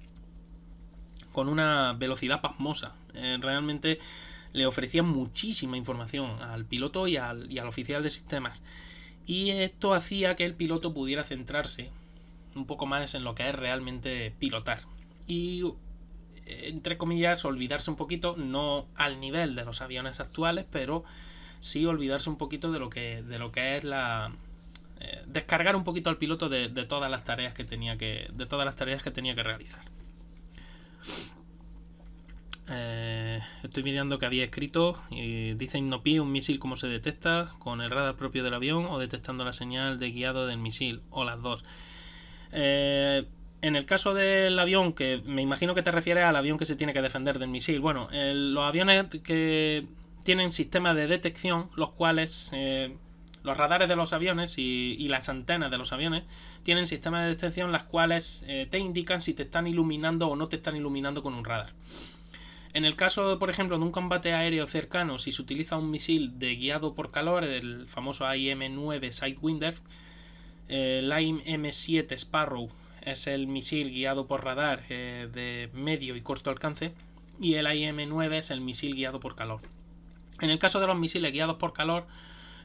con una velocidad pasmosa. Realmente le ofrecía muchísima información al piloto y al oficial de sistemas. Y esto hacía que el piloto pudiera centrarse un poco más en lo que es realmente pilotar. Y, entre comillas, olvidarse un poquito, no al nivel de los aviones actuales, pero sí olvidarse un poquito de lo que es descargar un poquito al piloto de todas las tareas que tenía que realizar. Estoy mirando que había escrito y dice Innopi, un misil cómo se detecta, con el radar propio del avión o detectando la señal de guiado del misil, o las dos. En el caso del avión, que me imagino que te refieres al avión que se tiene que defender del misil, bueno, los aviones que tienen sistemas de detección, los cuales los radares de los aviones y las antenas de los aviones tienen sistemas de detección las cuales te indican si te están iluminando o no te están iluminando con un radar. En el caso, por ejemplo, de un combate aéreo cercano, si se utiliza un misil guiado por calor, el famoso AIM-9 Sidewinder, el AIM-7 Sparrow es el misil guiado por radar de medio y corto alcance, y el AIM-9 es el misil guiado por calor. En el caso de los misiles guiados por calor,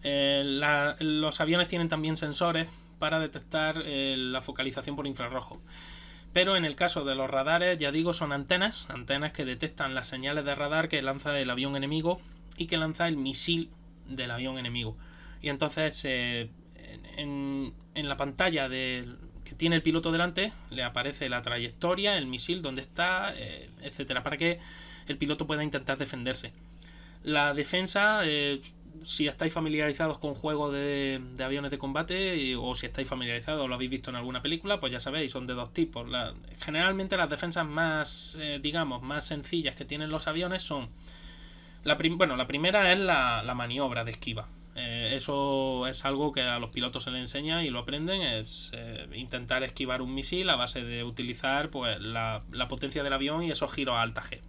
los aviones tienen también sensores para detectar la focalización por infrarrojo. Pero en el caso de los radares, ya digo, son antenas que detectan las señales de radar que lanza el avión enemigo y que lanza el misil del avión enemigo. Y entonces en la pantalla que tiene el piloto delante le aparece la trayectoria, el misil, dónde está, etcétera, para que el piloto pueda intentar defenderse. La defensa, si estáis familiarizados con juegos de aviones de combate o si estáis familiarizados o lo habéis visto en alguna película, pues ya sabéis, son de dos tipos. Generalmente las defensas más, más sencillas que tienen los aviones son... la primera es la maniobra de esquiva. Eso es algo que a los pilotos se les enseña y lo aprenden, es intentar esquivar un misil a base de utilizar pues la potencia del avión y esos giros a alta G.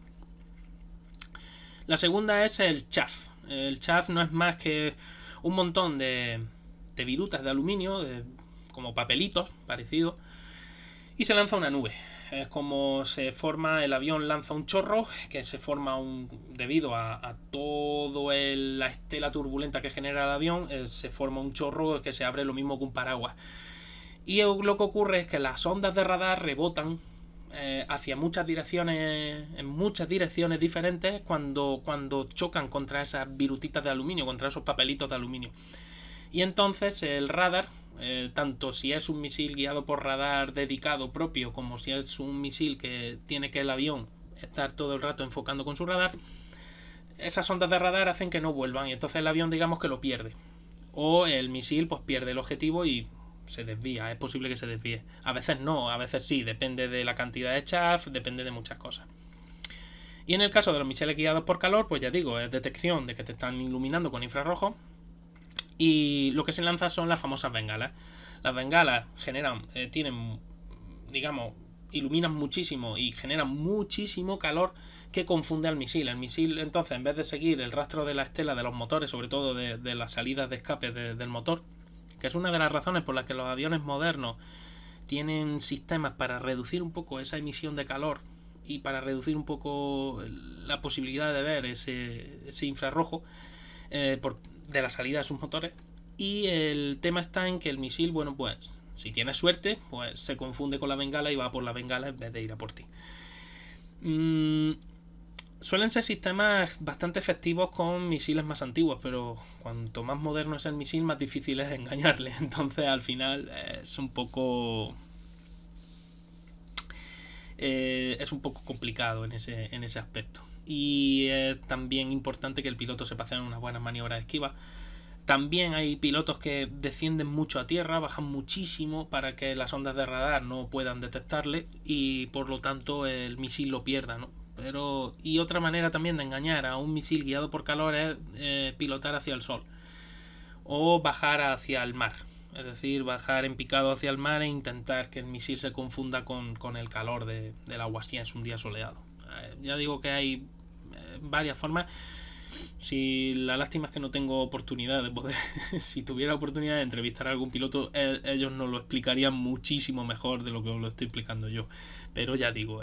La segunda es el chaff. El chaff no es más que un montón de virutas de aluminio, como papelitos parecidos, y se lanza una nube. Es como se forma, el avión lanza un chorro que se forma debido a toda la estela turbulenta que genera el avión, se forma un chorro que se abre lo mismo que un paraguas. Y lo que ocurre es que las ondas de radar rebotan hacia muchas direcciones, en muchas direcciones diferentes cuando chocan contra esas virutitas de aluminio, contra esos papelitos de aluminio. Y entonces el radar, tanto si es un misil guiado por radar dedicado propio como si es un misil que tiene que el avión estar todo el rato enfocando con su radar, esas ondas de radar hacen que no vuelvan y entonces el avión digamos que lo pierde. O el misil pues pierde el objetivo y se desvía, es posible que se desvíe. A veces no, a veces sí, depende de la cantidad de chaff, depende de muchas cosas. Y en el caso de los misiles guiados por calor, pues ya digo, es detección de que te están iluminando con infrarrojo. Y lo que se lanza son las famosas bengalas. Las bengalas iluminan muchísimo y generan muchísimo calor que confunde al misil. El misil, entonces, en vez de seguir el rastro de la estela de los motores, sobre todo de las salidas de escape del motor, que es una de las razones por las que los aviones modernos tienen sistemas para reducir un poco esa emisión de calor y para reducir un poco la posibilidad de ver ese infrarrojo de la salida de sus motores. Y el tema está en que el misil, bueno, pues si tienes suerte, pues se confunde con la bengala y va por la bengala en vez de ir a por ti. Suelen ser sistemas bastante efectivos con misiles más antiguos, pero cuanto más moderno es el misil, más difícil es engañarle. Entonces, al final, es un poco complicado en ese aspecto. Y es también importante que el piloto sepa hacer unas buenas maniobras de esquiva, También hay pilotos que descienden mucho a tierra, bajan muchísimo para que las ondas de radar no puedan detectarle y por lo tanto el misil lo pierda, ¿no? Pero, y otra manera también de engañar a un misil guiado por calor es pilotar hacia el sol o bajar hacia el mar. Es decir, bajar en picado hacia el mar e intentar que el misil se confunda con el calor del agua si es un día soleado. Ya digo que hay varias formas. Si la lástima es que no tengo oportunidad de poder, si tuviera oportunidad de entrevistar a algún piloto, ellos nos lo explicarían muchísimo mejor de lo que os lo estoy explicando yo. Pero ya digo,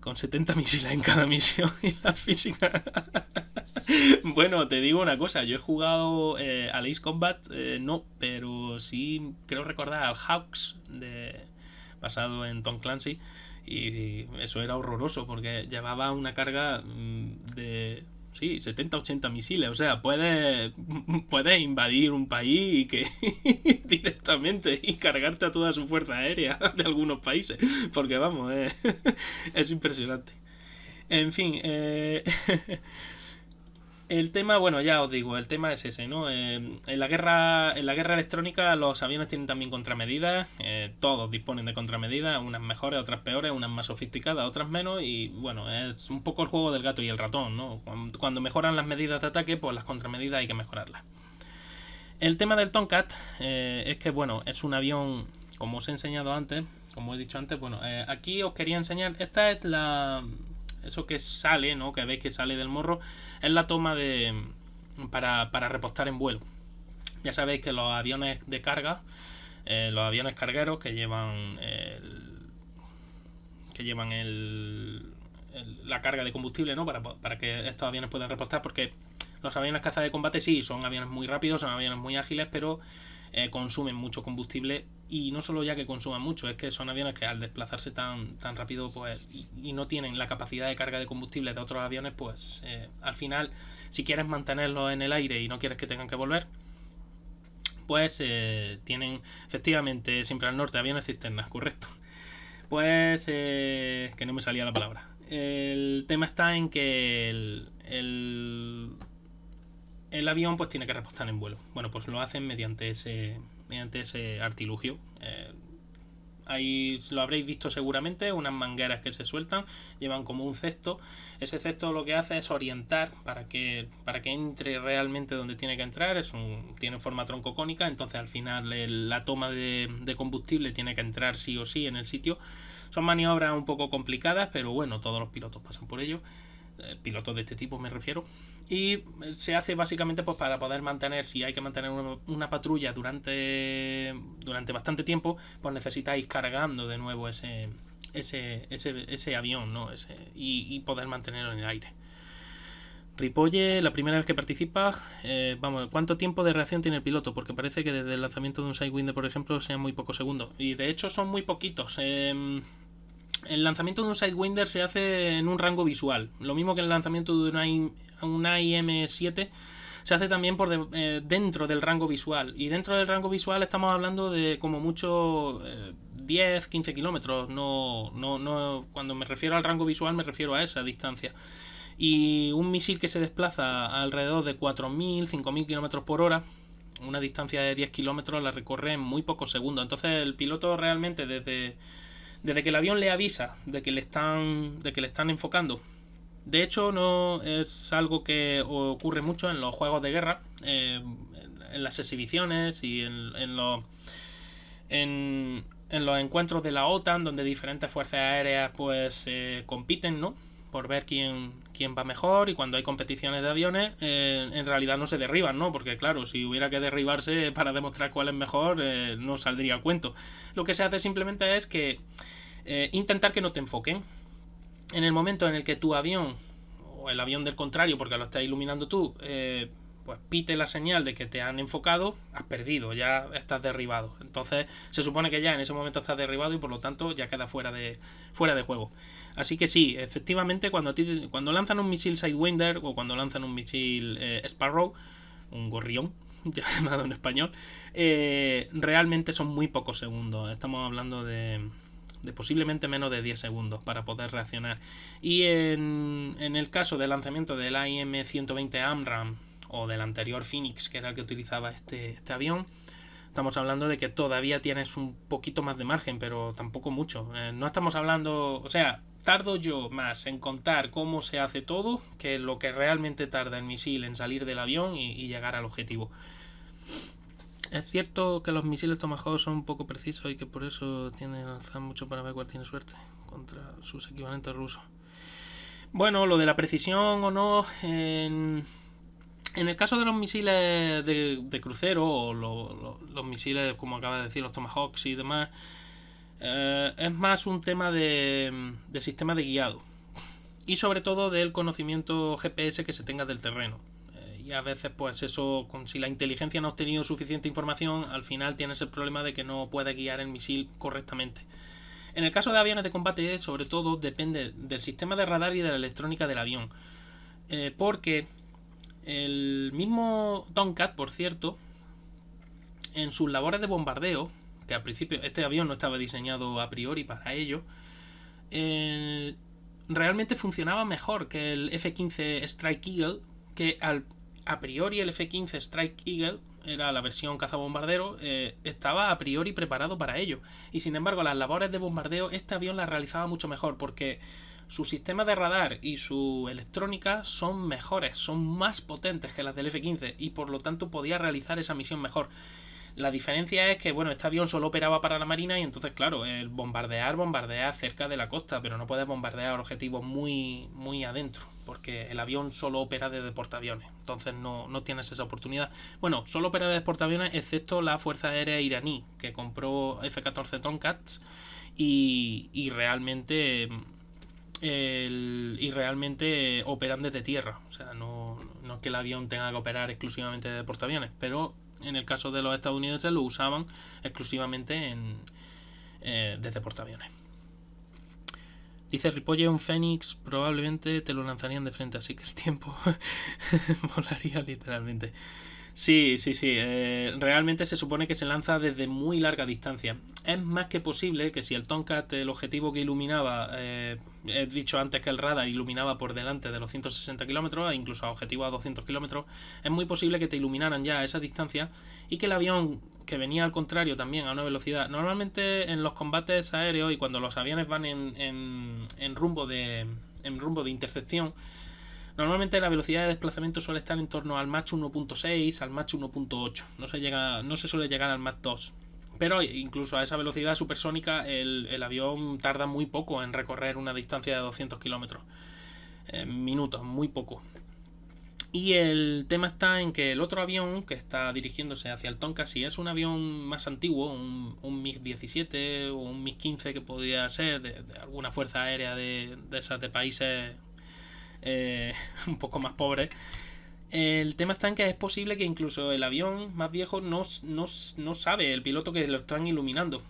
con 70 misiles en cada misión y la física. Bueno, te digo una cosa, yo he jugado al Ace Combat, no, pero sí creo recordar al Hawks basado en Tom Clancy. Y eso era horroroso porque llevaba una carga de 70-80 misiles. O sea, puedes invadir un país y que directamente y cargarte a toda su fuerza aérea de algunos países. Porque vamos, es impresionante. En fin, el tema, bueno, ya os digo, el tema es ese, ¿no? En la guerra electrónica los aviones tienen también contramedidas, todos disponen de contramedidas, unas mejores, otras peores, unas más sofisticadas, otras menos, y bueno, es un poco el juego del gato y el ratón, ¿no? Cuando mejoran las medidas de ataque, pues las contramedidas hay que mejorarlas. El tema del Tomcat es que, bueno, es un avión, como os he enseñado antes, como he dicho antes, bueno, aquí os quería enseñar, esta es eso que sale, ¿no? Que veis que sale del morro, es la toma para repostar en vuelo. Ya sabéis que los aviones de carga, los aviones cargueros que llevan la carga de combustible, ¿no? Para que estos aviones puedan repostar, porque los aviones caza de combate sí, son aviones muy rápidos, son aviones muy ágiles, pero consumen mucho combustible. Y no solo ya que consuman mucho, es que son aviones que al desplazarse tan rápido pues y no tienen la capacidad de carga de combustible de otros aviones, pues al final, si quieres mantenerlos en el aire y no quieres que tengan que volver, pues tienen efectivamente siempre al norte aviones cisternas, correcto. Pues que no me salía la palabra. El tema está en que el avión pues tiene que repostar en vuelo. Bueno, pues lo hacen mediante ese artilugio. Ahí lo habréis visto seguramente, unas mangueras que se sueltan, llevan como un cesto. Ese cesto lo que hace es orientar para que entre realmente donde tiene que entrar. Tiene forma troncocónica, entonces al final la toma de combustible tiene que entrar sí o sí en el sitio. Son maniobras un poco complicadas, pero bueno, todos los pilotos pasan por ello. Pilotos de este tipo me refiero. Y se hace básicamente pues para poder mantener, si hay que mantener una patrulla durante bastante tiempo, pues necesitáis cargando de nuevo ese avión, ¿no? Y poder mantenerlo en el aire. Ripolle, la primera vez que participa, ¿cuánto tiempo de reacción tiene el piloto? Porque parece que desde el lanzamiento de un Sidewinder, por ejemplo, sean muy pocos segundos. Y de hecho son muy poquitos. El lanzamiento de un Sidewinder se hace en un rango visual. Lo mismo que el lanzamiento de una IM-7 se hace también dentro del rango visual. Y dentro del rango visual estamos hablando de como mucho 10, 15 kilómetros. No, cuando me refiero al rango visual me refiero a esa distancia. Y un misil que se desplaza a alrededor de 4.000, 5.000 kilómetros por hora, una distancia de 10 kilómetros la recorre en muy pocos segundos. Entonces el piloto realmente desde que el avión le avisa de que le están enfocando. De hecho, no es algo que ocurre mucho en los juegos de guerra, en las exhibiciones y en los encuentros de la OTAN, donde diferentes fuerzas aéreas pues compiten, ¿no? Por ver quién va mejor, y cuando hay competiciones de aviones en realidad no se derriban, ¿no? Porque claro, si hubiera que derribarse para demostrar cuál es mejor, no saldría a cuento. Lo que se hace simplemente es que intentar que no te enfoquen. En el momento en el que tu avión o el avión del contrario, porque lo estás iluminando tú, pues pite la señal de que te han enfocado, has perdido, ya estás derribado. Entonces se supone que ya en ese momento estás derribado y por lo tanto ya queda fuera de juego. Así que sí, efectivamente cuando lanzan un misil Sidewinder o cuando lanzan un misil Sparrow, un gorrión llamado en español, realmente son muy pocos segundos. Estamos hablando de de posiblemente menos de 10 segundos para poder reaccionar. Y en el caso del lanzamiento del AIM-120 AMRAAM o del anterior Phoenix, que era el que utilizaba este avión, estamos hablando de que todavía tienes un poquito más de margen, pero tampoco mucho. No estamos hablando, o sea, tardo yo más en contar cómo se hace todo que lo que realmente tarda el misil en salir del avión y llegar al objetivo. Es cierto que los misiles Tomahawk son un poco precisos y que por eso tienden a lanzar mucho para ver cuál tiene suerte contra sus equivalentes rusos. Bueno, lo de la precisión o no, en el caso de los misiles de crucero o los misiles, como acaba de decir, los Tomahawks y demás, es más un tema de sistema de guiado y sobre todo del conocimiento GPS que se tenga del terreno. Y a veces pues eso, si la inteligencia no ha obtenido suficiente información, al final tienes el problema de que no puede guiar el misil correctamente. En el caso de aviones de combate, sobre todo, depende del sistema de radar y de la electrónica del avión. Porque el mismo Tomcat, por cierto, en sus labores de bombardeo, que al principio este avión no estaba diseñado a priori para ello, realmente funcionaba mejor que el F-15 Strike Eagle, que a priori el F-15 Strike Eagle era la versión cazabombardero, estaba a priori preparado para ello. Y sin embargo, las labores de bombardeo, este avión las realizaba mucho mejor porque su sistema de radar y su electrónica son mejores, son más potentes que las del F-15 y por lo tanto podía realizar esa misión mejor. La diferencia es que, bueno, este avión solo operaba para la marina y entonces, claro, el bombardea cerca de la costa, pero no puedes bombardear objetivos muy, muy adentro, porque el avión solo opera desde portaaviones, entonces no tienes esa oportunidad. Bueno, solo opera desde portaaviones, excepto la Fuerza Aérea iraní, que compró F-14 Tomcats y realmente operan desde tierra. O sea, no es que el avión tenga que operar exclusivamente desde portaaviones, pero en el caso de los estadounidenses lo usaban exclusivamente desde portaaviones. Dice Ripolle, un Fénix probablemente te lo lanzarían de frente, así que el tiempo volaría literalmente. Sí. Realmente se supone que se lanza desde muy larga distancia. Es más que posible que si el Tomcat, el objetivo que iluminaba, he dicho antes que el radar iluminaba por delante de los 160 kilómetros, e incluso a objetivos a 200 kilómetros, es muy posible que te iluminaran ya a esa distancia y que el avión que venía al contrario también a una velocidad. Normalmente en los combates aéreos y cuando los aviones van en rumbo de intercepción, normalmente la velocidad de desplazamiento suele estar en torno al Mach 1.6, al Mach 1.8. No se suele llegar al Mach 2. Pero incluso a esa velocidad supersónica el avión tarda muy poco en recorrer una distancia de 200 kilómetros. Minutos, muy poco. Y el tema está en que el otro avión que está dirigiéndose hacia el Tomcat, si es un avión más antiguo, un MiG-17 o un MiG-15 que podría ser de alguna fuerza aérea de esas de países un poco más pobres, el tema está en que es posible que incluso el avión más viejo no sabe el piloto que lo están iluminando.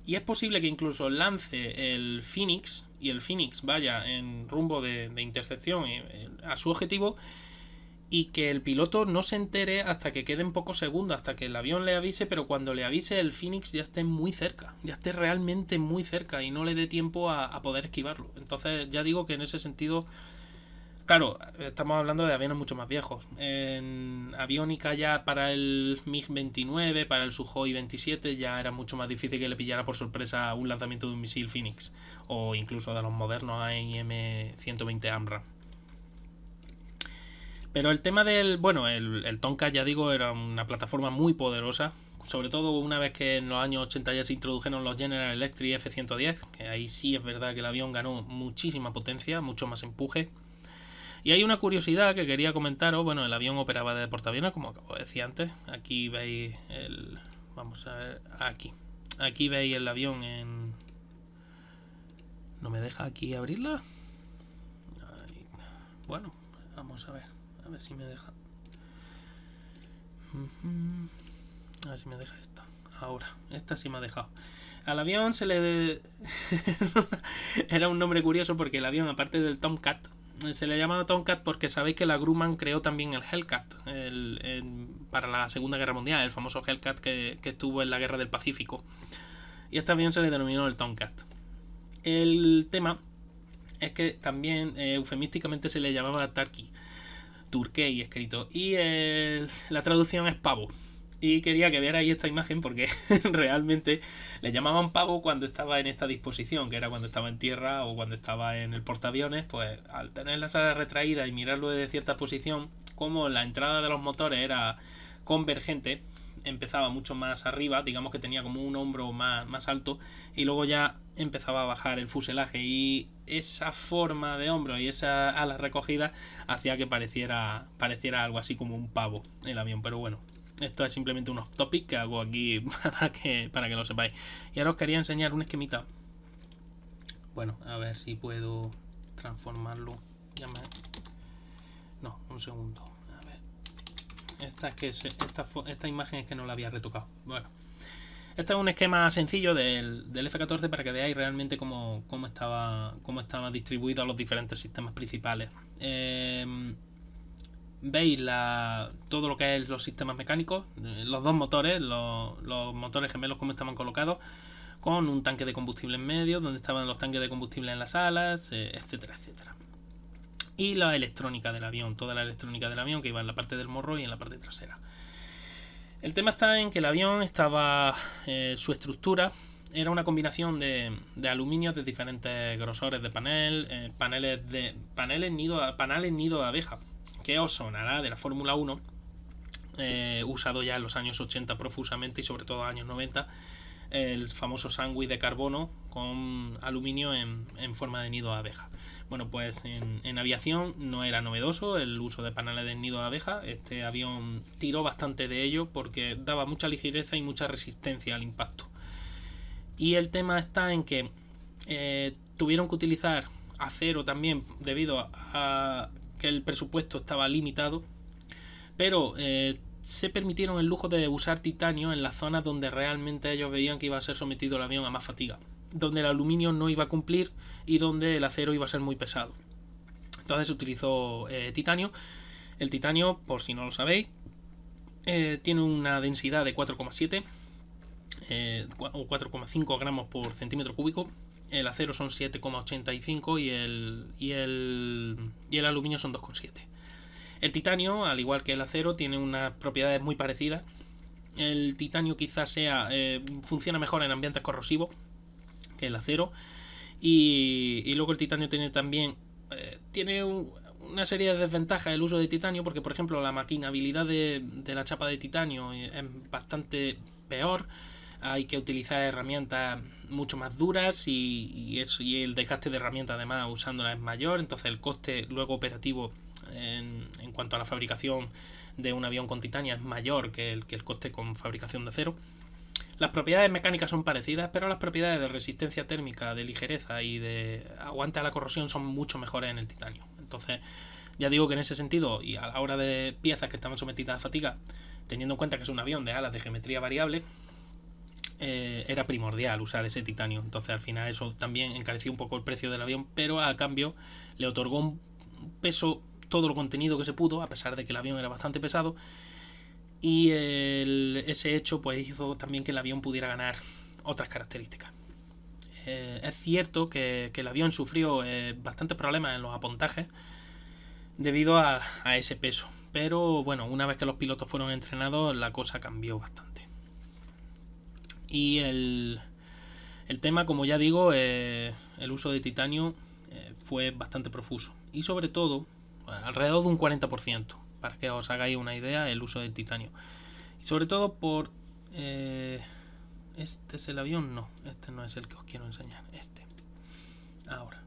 Y es posible que incluso lance el Phoenix y el Phoenix vaya en rumbo de intercepción a su objetivo y que el piloto no se entere hasta que queden pocos segundos, hasta que el avión le avise, pero cuando le avise el Phoenix ya esté muy cerca, ya esté realmente muy cerca y no le dé tiempo a poder esquivarlo. Entonces ya digo que en ese sentido, claro, estamos hablando de aviones mucho más viejos. En aviónica ya para el MiG-29, para el Sukhoi 27 ya era mucho más difícil que le pillara por sorpresa un lanzamiento de un misil Phoenix o incluso de los modernos AIM-120 AMRAAM. Pero el tema del... Bueno, el Tomcat, ya digo, era una plataforma muy poderosa. Sobre todo una vez que en los años 80 ya se introdujeron los General Electric F-110, que ahí sí es verdad que el avión ganó muchísima potencia, mucho más empuje. Y hay una curiosidad que quería comentaros. Bueno, el avión operaba de portaaviones, como acabo de decir antes. Aquí veis el... Vamos a ver, aquí. Aquí veis el avión en... ¿No me deja aquí abrirla? Ahí. Bueno, vamos a ver. A ver si me deja. A ver si me deja esta. Ahora, esta sí me ha dejado. Al avión se le... Era un nombre curioso porque el avión, aparte del Tomcat, se le llamaba Tomcat porque sabéis que la Grumman creó también el Hellcat para la Segunda Guerra Mundial, el famoso Hellcat que estuvo en la Guerra del Pacífico. Y a este avión se le denominó el Tomcat. El tema es que también eufemísticamente se le llamaba Turkey escrito, y la traducción es pavo. Y quería que vierais esta imagen porque realmente le llamaban pavo cuando estaba en esta disposición, que era cuando estaba en tierra o cuando estaba en el portaaviones. Pues al tener las alas retraídas y mirarlo desde cierta posición, como la entrada de los motores era convergente, empezaba mucho más arriba, digamos que tenía como un hombro más alto, y luego ya empezaba a bajar el fuselaje, y esa forma de hombro y esa ala recogida hacía que pareciera algo así como un pavo el avión. Pero bueno, esto es simplemente un off topic que hago aquí para que lo sepáis. Y ahora os quería enseñar un esquemita. Bueno, a ver si puedo transformarlo. No, un segundo. A ver. Esta imagen es que no la había retocado. Bueno. Este es un esquema sencillo del F-14 para que veáis realmente cómo estaban distribuidos los diferentes sistemas principales. Veis todo lo que es los sistemas mecánicos, los dos motores, los motores gemelos como estaban colocados, con un tanque de combustible en medio, donde estaban los tanques de combustible en las alas, etcétera, etcétera. Y la electrónica del avión, toda la electrónica del avión que iba en la parte del morro y en la parte trasera. El tema está en que el avión estaba, su estructura era una combinación de aluminio de diferentes grosores de panel, paneles nido de abeja, que os sonará de la Fórmula 1, usado ya en los años 80 profusamente y sobre todo años 90, el famoso sándwich de carbono con aluminio en forma de nido de abeja. Bueno, pues en aviación no era novedoso el uso de paneles de nido de abeja. Este avión tiró bastante de ello porque daba mucha ligereza y mucha resistencia al impacto. Y el tema está en que tuvieron que utilizar acero también debido a que el presupuesto estaba limitado, pero se permitieron el lujo de usar titanio en las zonas donde realmente ellos veían que iba a ser sometido el avión a más fatiga, donde el aluminio no iba a cumplir y donde el acero iba a ser muy pesado. Entonces se utilizó titanio. El titanio, por si no lo sabéis, tiene una densidad de 4,7 o 4,5 gramos por centímetro cúbico. El acero son 7,85 y el aluminio son 2,7. El titanio, al igual que el acero, tiene unas propiedades muy parecidas. El titanio quizás funciona mejor en ambientes corrosivos que el acero. Y luego el titanio tiene también una serie de desventajas el uso de titanio, porque por ejemplo la maquinabilidad de la chapa de titanio es bastante peor. Hay que utilizar herramientas mucho más duras y el desgaste de herramientas además usándolas es mayor. Entonces el coste luego operativo en cuanto a la fabricación de un avión con titanio es mayor que el coste con fabricación de acero. Las propiedades mecánicas son parecidas, pero las propiedades de resistencia térmica, de ligereza y de aguante a la corrosión son mucho mejores en el titanio. Entonces, ya digo que en ese sentido, y a la hora de piezas que estaban sometidas a fatiga, teniendo en cuenta que es un avión de alas de geometría variable, era primordial usar ese titanio. Entonces, al final, eso también encareció un poco el precio del avión, pero a cambio le otorgó un peso, todo lo contenido que se pudo, a pesar de que el avión era bastante pesado. Y ese hecho pues hizo también que el avión pudiera ganar otras características. Es cierto que el avión sufrió bastantes problemas en los apontajes debido a ese peso, pero bueno, una vez que los pilotos fueron entrenados la cosa cambió bastante. Y el tema, como ya digo, el uso de titanio fue bastante profuso, y sobre todo alrededor de un 40%, para que os hagáis una idea, el uso del titanio. Y sobre todo por... ¿este es el avión? No, este no es el que os quiero enseñar. Ahora.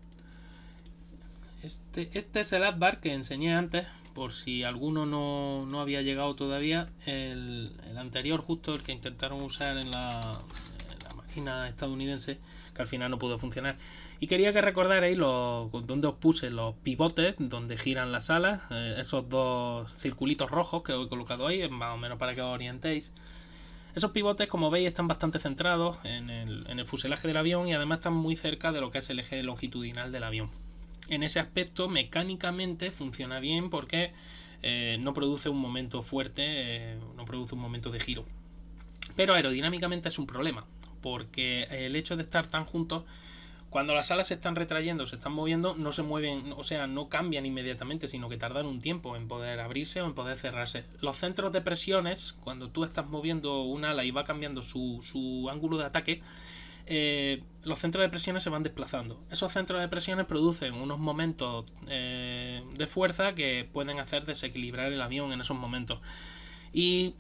Este es el Advar que enseñé antes, por si alguno no había llegado todavía. El anterior, justo el que intentaron usar en la Marina estadounidense, que al final no pudo funcionar. Y quería que recordarais donde os puse los pivotes, donde giran las alas, esos dos circulitos rojos que os he colocado ahí, más o menos para que os orientéis. Esos pivotes, como veis, están bastante centrados en el fuselaje del avión y además están muy cerca de lo que es el eje longitudinal del avión. En ese aspecto, mecánicamente funciona bien porque no produce un momento fuerte, no produce un momento de giro. Pero aerodinámicamente es un problema, porque el hecho de estar tan juntos, Cuando las alas se están retrayendo, se están moviendo, no se mueven, o sea, no cambian inmediatamente, sino que tardan un tiempo en poder abrirse o en poder cerrarse. Los centros de presiones, cuando tú estás moviendo un ala y va cambiando su ángulo de ataque, los centros de presiones se van desplazando. Esos centros de presiones producen unos momentos de fuerza que pueden hacer desequilibrar el avión en esos momentos. Y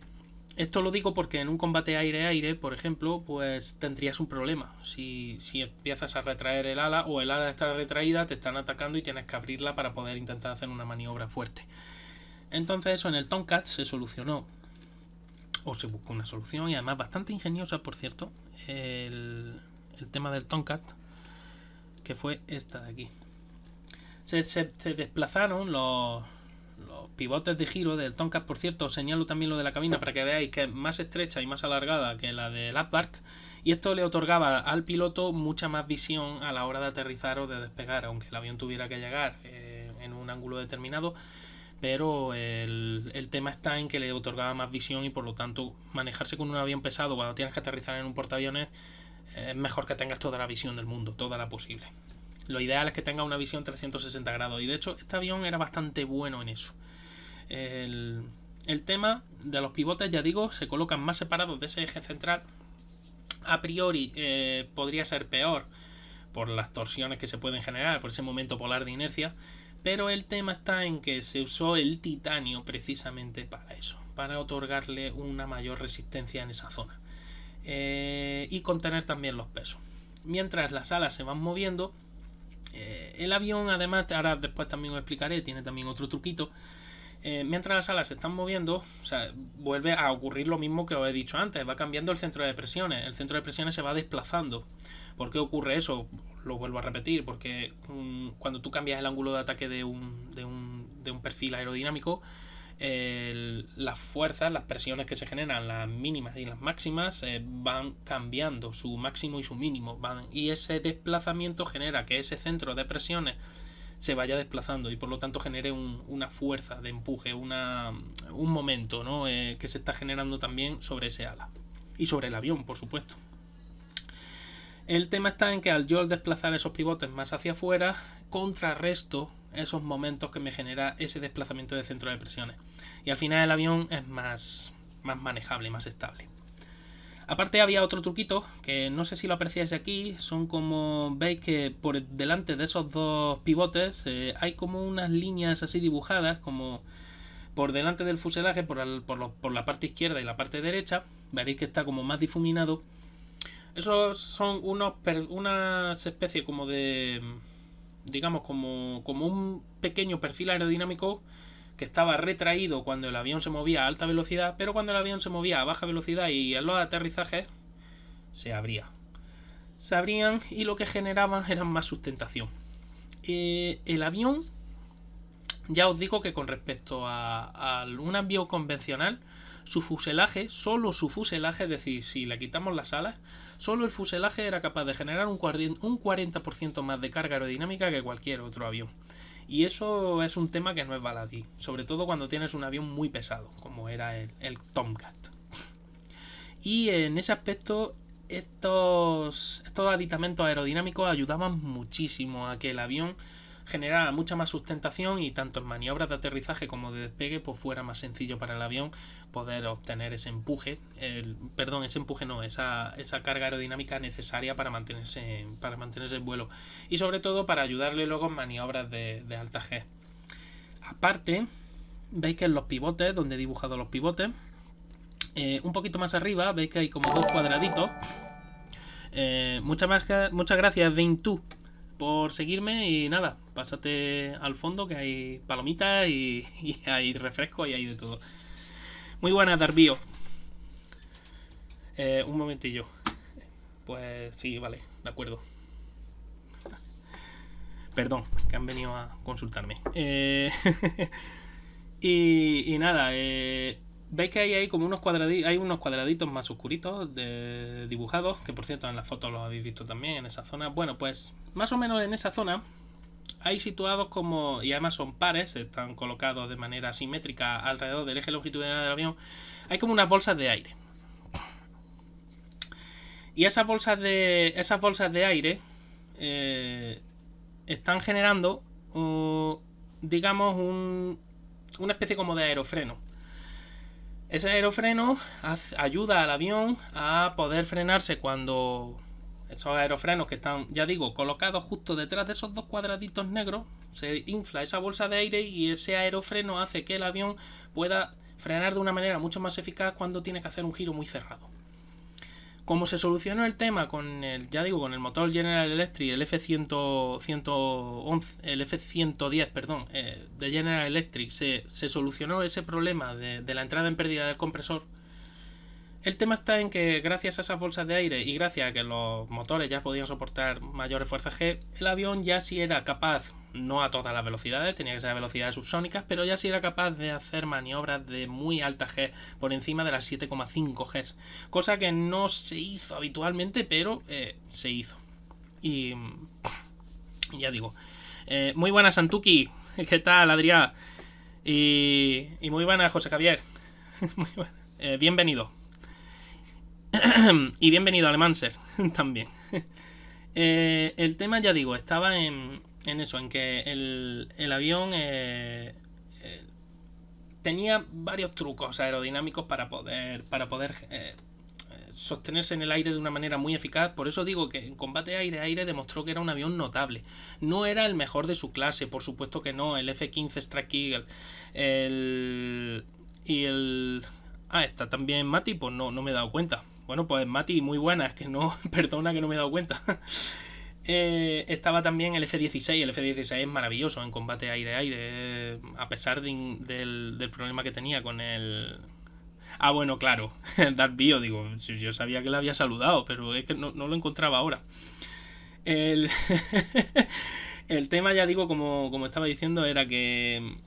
esto lo digo porque en un combate aire-aire, por ejemplo, pues tendrías un problema. Si empiezas a retraer el ala o el ala está retraída, te están atacando y tienes que abrirla para poder intentar hacer una maniobra fuerte. Entonces eso en el Tomcat se solucionó, o se buscó una solución, y además bastante ingeniosa, por cierto, el tema del Tomcat, que fue esta de aquí. Se desplazaron los pivotes de giro del Tomcat. Por cierto, os señalo también lo de la cabina para que veáis que es más estrecha y más alargada que la del Aardvark, y esto le otorgaba al piloto mucha más visión a la hora de aterrizar o de despegar, aunque el avión tuviera que llegar en un ángulo determinado. Pero el tema está en que le otorgaba más visión y por lo tanto manejarse con un avión pesado cuando tienes que aterrizar en un portaaviones es mejor que tengas toda la visión del mundo, toda la posible. Lo ideal es que tenga una visión 360 grados y de hecho este avión era bastante bueno en eso. El tema de los pivotes, ya digo, se colocan más separados de ese eje central. A priori podría ser peor por las torsiones que se pueden generar, por ese momento polar de inercia, pero el tema está en que se usó el titanio precisamente para eso, para otorgarle una mayor resistencia en esa zona y contener también los pesos. Mientras las alas se van moviendo, el avión, además, ahora después también os explicaré, tiene también otro truquito. Mientras las alas se están moviendo, o sea, vuelve a ocurrir lo mismo que os he dicho antes, va cambiando el centro de presiones, el centro de presiones se va desplazando. ¿Por qué ocurre eso? Lo vuelvo a repetir, porque cuando tú cambias el ángulo de ataque de un perfil aerodinámico, las fuerzas, las presiones que se generan, las mínimas y las máximas, van cambiando su máximo y su mínimo, y ese desplazamiento genera que ese centro de presiones se vaya desplazando y por lo tanto genere una fuerza de empuje, un momento, ¿no? Que se está generando también sobre ese ala y sobre el avión, por supuesto. El tema está en que al yo desplazar esos pivotes más hacia afuera, contrarresto esos momentos que me genera ese desplazamiento de centro de presiones. Y al final el avión es más manejable, más estable. Aparte había otro truquito, que no sé si lo apreciáis aquí, son como, veis que por delante de esos dos pivotes hay como unas líneas así dibujadas, como por delante del fuselaje, por la parte izquierda y la parte derecha, veréis que está como más difuminado. Esos son unas especies como de, digamos, como un pequeño perfil aerodinámico que estaba retraído cuando el avión se movía a alta velocidad, pero cuando el avión se movía a baja velocidad y en los aterrizajes se abría. Se abrían y lo que generaban era más sustentación. El avión, ya os digo que con respecto a un avión convencional, su fuselaje, solo su fuselaje, es decir, si le quitamos las alas, solo el fuselaje era capaz de generar un 40% más de carga aerodinámica que cualquier otro avión. Y eso es un tema que no es baladí, sobre todo cuando tienes un avión muy pesado, como era el Tomcat. Y en ese aspecto, estos aditamentos aerodinámicos ayudaban muchísimo a que el avión generara mucha más sustentación y tanto en maniobras de aterrizaje como de despegue pues fuera más sencillo para el avión poder obtener ese empuje, esa carga aerodinámica necesaria para mantenerse en vuelo y sobre todo para ayudarle luego en maniobras de alta G. Aparte, veis que en los pivotes, donde he dibujado los pivotes, un poquito más arriba veis que hay como dos cuadraditos. Muchas gracias Veintú por seguirme y nada, pásate al fondo que hay palomitas y hay refresco y hay de todo. Muy buenas, Darbío. Un momentillo. Pues sí, vale, de acuerdo. Perdón, que han venido a consultarme. Y nada, veis que hay como unos cuadraditos más oscuritos dibujados, que por cierto en las fotos los habéis visto también en esa zona. Bueno, pues más o menos en esa zona hay situados como, y además son pares, están colocados de manera simétrica alrededor del eje longitudinal del avión, hay como unas bolsas de aire. Y esas bolsas de aire están generando, digamos, una especie como de aerofreno. Ese aerofreno ayuda al avión a poder frenarse cuando esos aerofrenos que están, ya digo, colocados justo detrás de esos dos cuadraditos negros, se infla esa bolsa de aire y ese aerofreno hace que el avión pueda frenar de una manera mucho más eficaz cuando tiene que hacer un giro muy cerrado. Como se solucionó el tema con el, ya digo, con el motor General Electric, el F111, el F110, perdón, de General Electric, se solucionó ese problema de la entrada en pérdida del compresor. El tema está en que gracias a esas bolsas de aire y gracias a que los motores ya podían soportar mayores fuerzas G, el avión ya sí era capaz, no a todas las velocidades, tenía que ser a velocidades subsónicas, pero ya sí era capaz de hacer maniobras de muy alta G, por encima de las 7,5 Gs, cosa que no se hizo habitualmente, pero se hizo. Y ya digo, muy buena Santuki, ¿qué tal, Adrián? Y muy buena José Javier, muy buena. Bienvenido. Y bienvenido Alemanser también. El tema, ya digo, estaba en eso, en que el avión tenía varios trucos aerodinámicos para poder sostenerse en el aire de una manera muy eficaz. Por eso digo que en combate aire-aire demostró que era un avión notable. No era el mejor de su clase, por supuesto que no. El F-15 Strike Eagle, está también Mati, pues no me he dado cuenta. Bueno, pues Mati, muy buena, es que no, perdona que no me he dado cuenta. Estaba también el F-16, el F-16 es maravilloso en combate aire-aire, a pesar del problema que tenía con el... Ah, bueno, claro, Darth Bio, digo, yo sabía que le había saludado, pero es que no lo encontraba ahora. El tema, ya digo, como estaba diciendo, era que...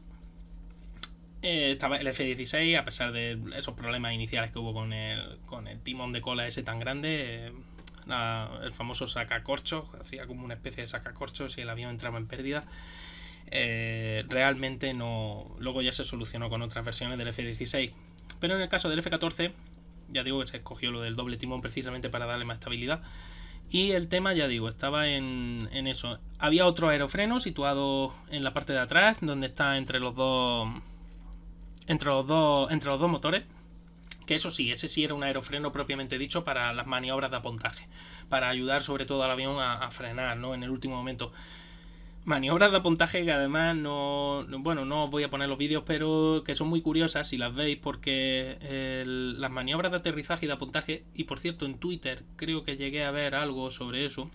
estaba el F-16, a pesar de esos problemas iniciales que hubo con el timón de cola ese tan grande, el famoso sacacorchos, hacía como una especie de sacacorchos y el avión entraba en pérdida. Realmente no. Luego ya se solucionó con otras versiones del F-16. Pero en el caso del F-14, ya digo que se escogió lo del doble timón precisamente para darle más estabilidad. Y el tema, ya digo, estaba en eso. Había otro aerofreno situado en la parte de atrás, donde está entre los dos motores, que eso sí, ese sí era un aerofreno propiamente dicho para las maniobras de apontaje, para ayudar sobre todo al avión a frenar, ¿no? En el último momento. Maniobras de apontaje que además no os voy a poner los vídeos, pero que son muy curiosas si las veis, porque las maniobras de aterrizaje y de apontaje, y por cierto en Twitter creo que llegué a ver algo sobre eso.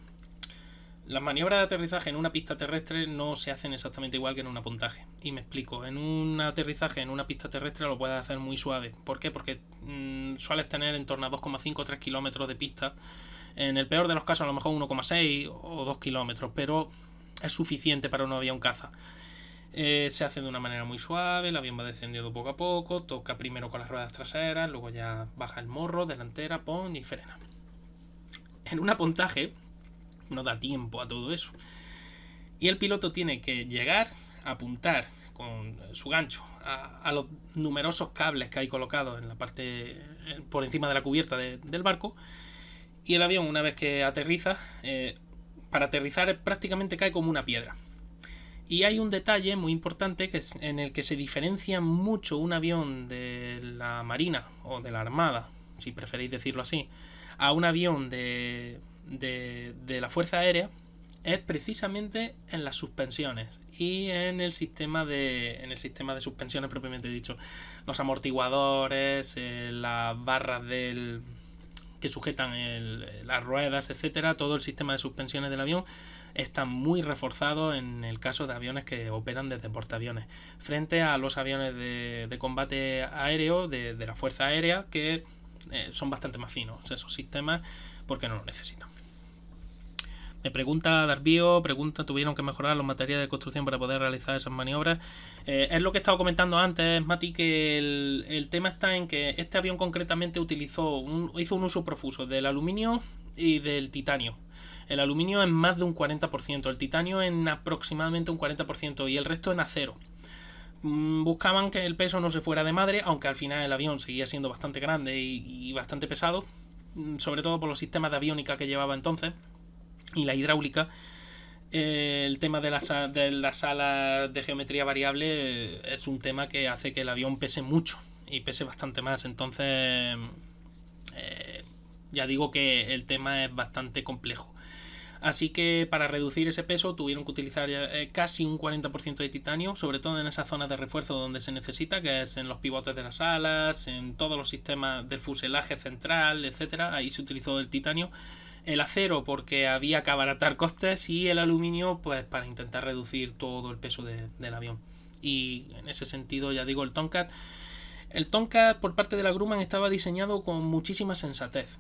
Las maniobras de aterrizaje en una pista terrestre no se hacen exactamente igual que en un apontaje. Y me explico. En un aterrizaje en una pista terrestre lo puedes hacer muy suave. ¿Por qué? Porque sueles tener en torno a 2,5 o 3 kilómetros de pista. En el peor de los casos a lo mejor 1,6 o 2 kilómetros. Pero es suficiente para un avión caza. Se hace de una manera muy suave. El avión va descendiendo poco a poco. Toca primero con las ruedas traseras. Luego ya baja el morro, delantera, pon y frena. En un apontaje no da tiempo a todo eso. Y el piloto tiene que llegar, apuntar con su gancho a los numerosos cables que hay colocados en la parte por encima de la cubierta del barco. Y el avión, una vez que aterriza, para aterrizar prácticamente cae como una piedra. Y hay un detalle muy importante en el que se diferencia mucho un avión de la Marina o de la Armada, si preferéis decirlo así, a un avión de la Fuerza Aérea, es precisamente en las suspensiones y en el sistema de suspensiones propiamente dicho. Los amortiguadores, las barras que sujetan las ruedas, etcétera, todo el sistema de suspensiones del avión está muy reforzado en el caso de aviones que operan desde portaaviones, frente a los aviones de combate aéreo de la Fuerza Aérea, que son bastante más finos esos sistemas porque no lo necesitan. Me pregunta Darbío, ¿tuvieron que mejorar los materiales de construcción para poder realizar esas maniobras? Es lo que he estado comentando antes, Mati, que el tema está en que este avión concretamente hizo un uso profuso del aluminio y del titanio. El aluminio en más de un 40%, el titanio en aproximadamente un 40% y el resto en acero. Buscaban que el peso no se fuera de madre, aunque al final el avión seguía siendo bastante grande y bastante pesado, sobre todo por los sistemas de aviónica que llevaba entonces. y la hidráulica, el tema de las salas de geometría variable es un tema que hace que el avión pese mucho y pese bastante más. Entonces, ya digo que el tema es bastante complejo. Así que para reducir ese peso tuvieron que utilizar casi un 40% de titanio, sobre todo en esas zonas de refuerzo donde se necesita, que es en los pivotes de las alas, en todos los sistemas del fuselaje central, etcétera. Ahí se utilizó el titanio. El acero porque había que abaratar costes, y el aluminio pues para intentar reducir todo el peso del avión. Y en ese sentido, ya digo, el Tomcat por parte de la Grumman estaba diseñado con muchísima sensatez.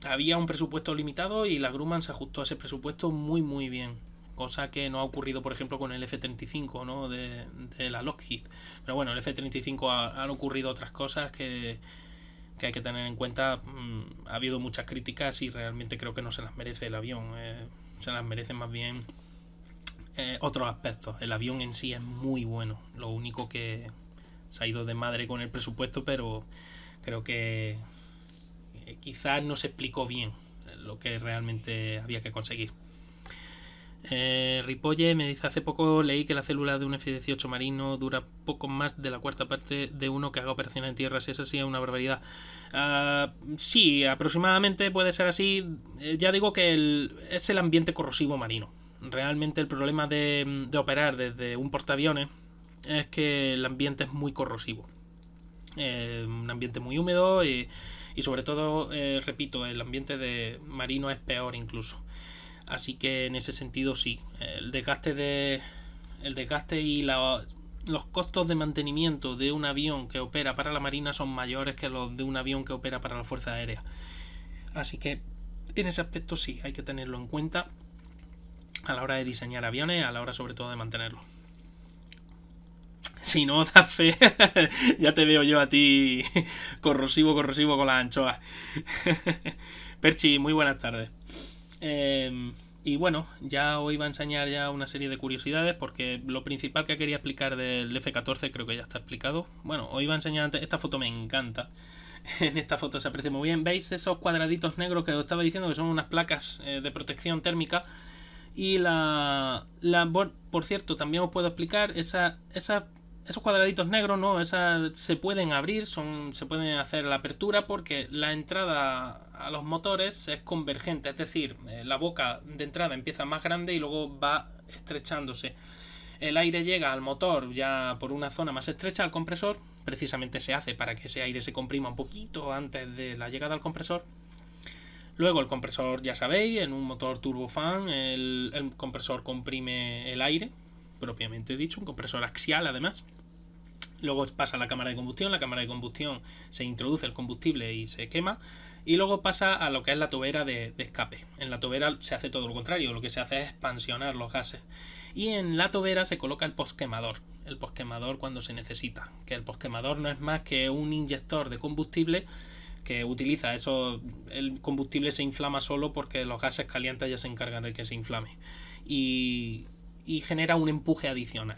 Había un presupuesto limitado y la Grumman se ajustó a ese presupuesto muy bien, cosa que no ha ocurrido por ejemplo con el F-35, ¿no? de la Lockheed. Pero bueno, el F-35 han ocurrido otras cosas que hay que tener en cuenta. Ha habido muchas críticas y realmente creo que no se las merece el avión, se las merecen más bien otros aspectos. El avión en sí es muy bueno, lo único que se ha ido de madre con el presupuesto, pero creo que quizás no se explicó bien lo que realmente había que conseguir. Ripolle me dice: hace poco leí que la célula de un F-18 marino dura poco más de la cuarta parte de uno que haga operaciones en tierra. Si es así, es una barbaridad. Sí, aproximadamente puede ser así. Ya digo que es el ambiente corrosivo marino. Realmente el problema de operar desde un portaaviones es que el ambiente es muy corrosivo. Un ambiente muy húmedo y sobre todo, repito, el ambiente de marino es peor incluso. Así que en ese sentido sí, el desgaste y los costos de mantenimiento de un avión que opera para la Marina son mayores que los de un avión que opera para la Fuerza Aérea. Así que en ese aspecto sí, hay que tenerlo en cuenta a la hora de diseñar aviones, a la hora sobre todo de mantenerlos. Si no da fe, ya te veo yo a ti corrosivo con las anchoas. Perchi, muy buenas tardes. Y bueno, ya os iba a enseñar ya una serie de curiosidades, porque lo principal que quería explicar del F-14 creo que ya está explicado. Bueno, os iba a enseñar antes, esta foto me encanta. En esta foto se aprecia muy bien. ¿Veis esos cuadraditos negros que os estaba diciendo que son unas placas de protección térmica? Y por cierto, también os puedo explicar esos cuadraditos negros, ¿no? Se pueden abrir, se pueden hacer la apertura porque la entrada a los motores es convergente, es decir, la boca de entrada empieza más grande y luego va estrechándose. El aire llega al motor ya por una zona más estrecha al compresor, precisamente se hace para que ese aire se comprima un poquito antes de la llegada al compresor. Luego el compresor, ya sabéis, en un motor turbofan, el compresor comprime el aire, propiamente dicho, un compresor axial además. Luego pasa a la cámara de combustión se introduce el combustible y se quema, y luego pasa a lo que es la tobera de escape. En la tobera se hace todo lo contrario, lo que se hace es expansionar los gases. Y en la tobera se coloca el postquemador cuando se necesita, que el postquemador no es más que un inyector de combustible que utiliza eso. El combustible se inflama solo porque los gases calientes ya se encargan de que se inflame y genera un empuje adicional.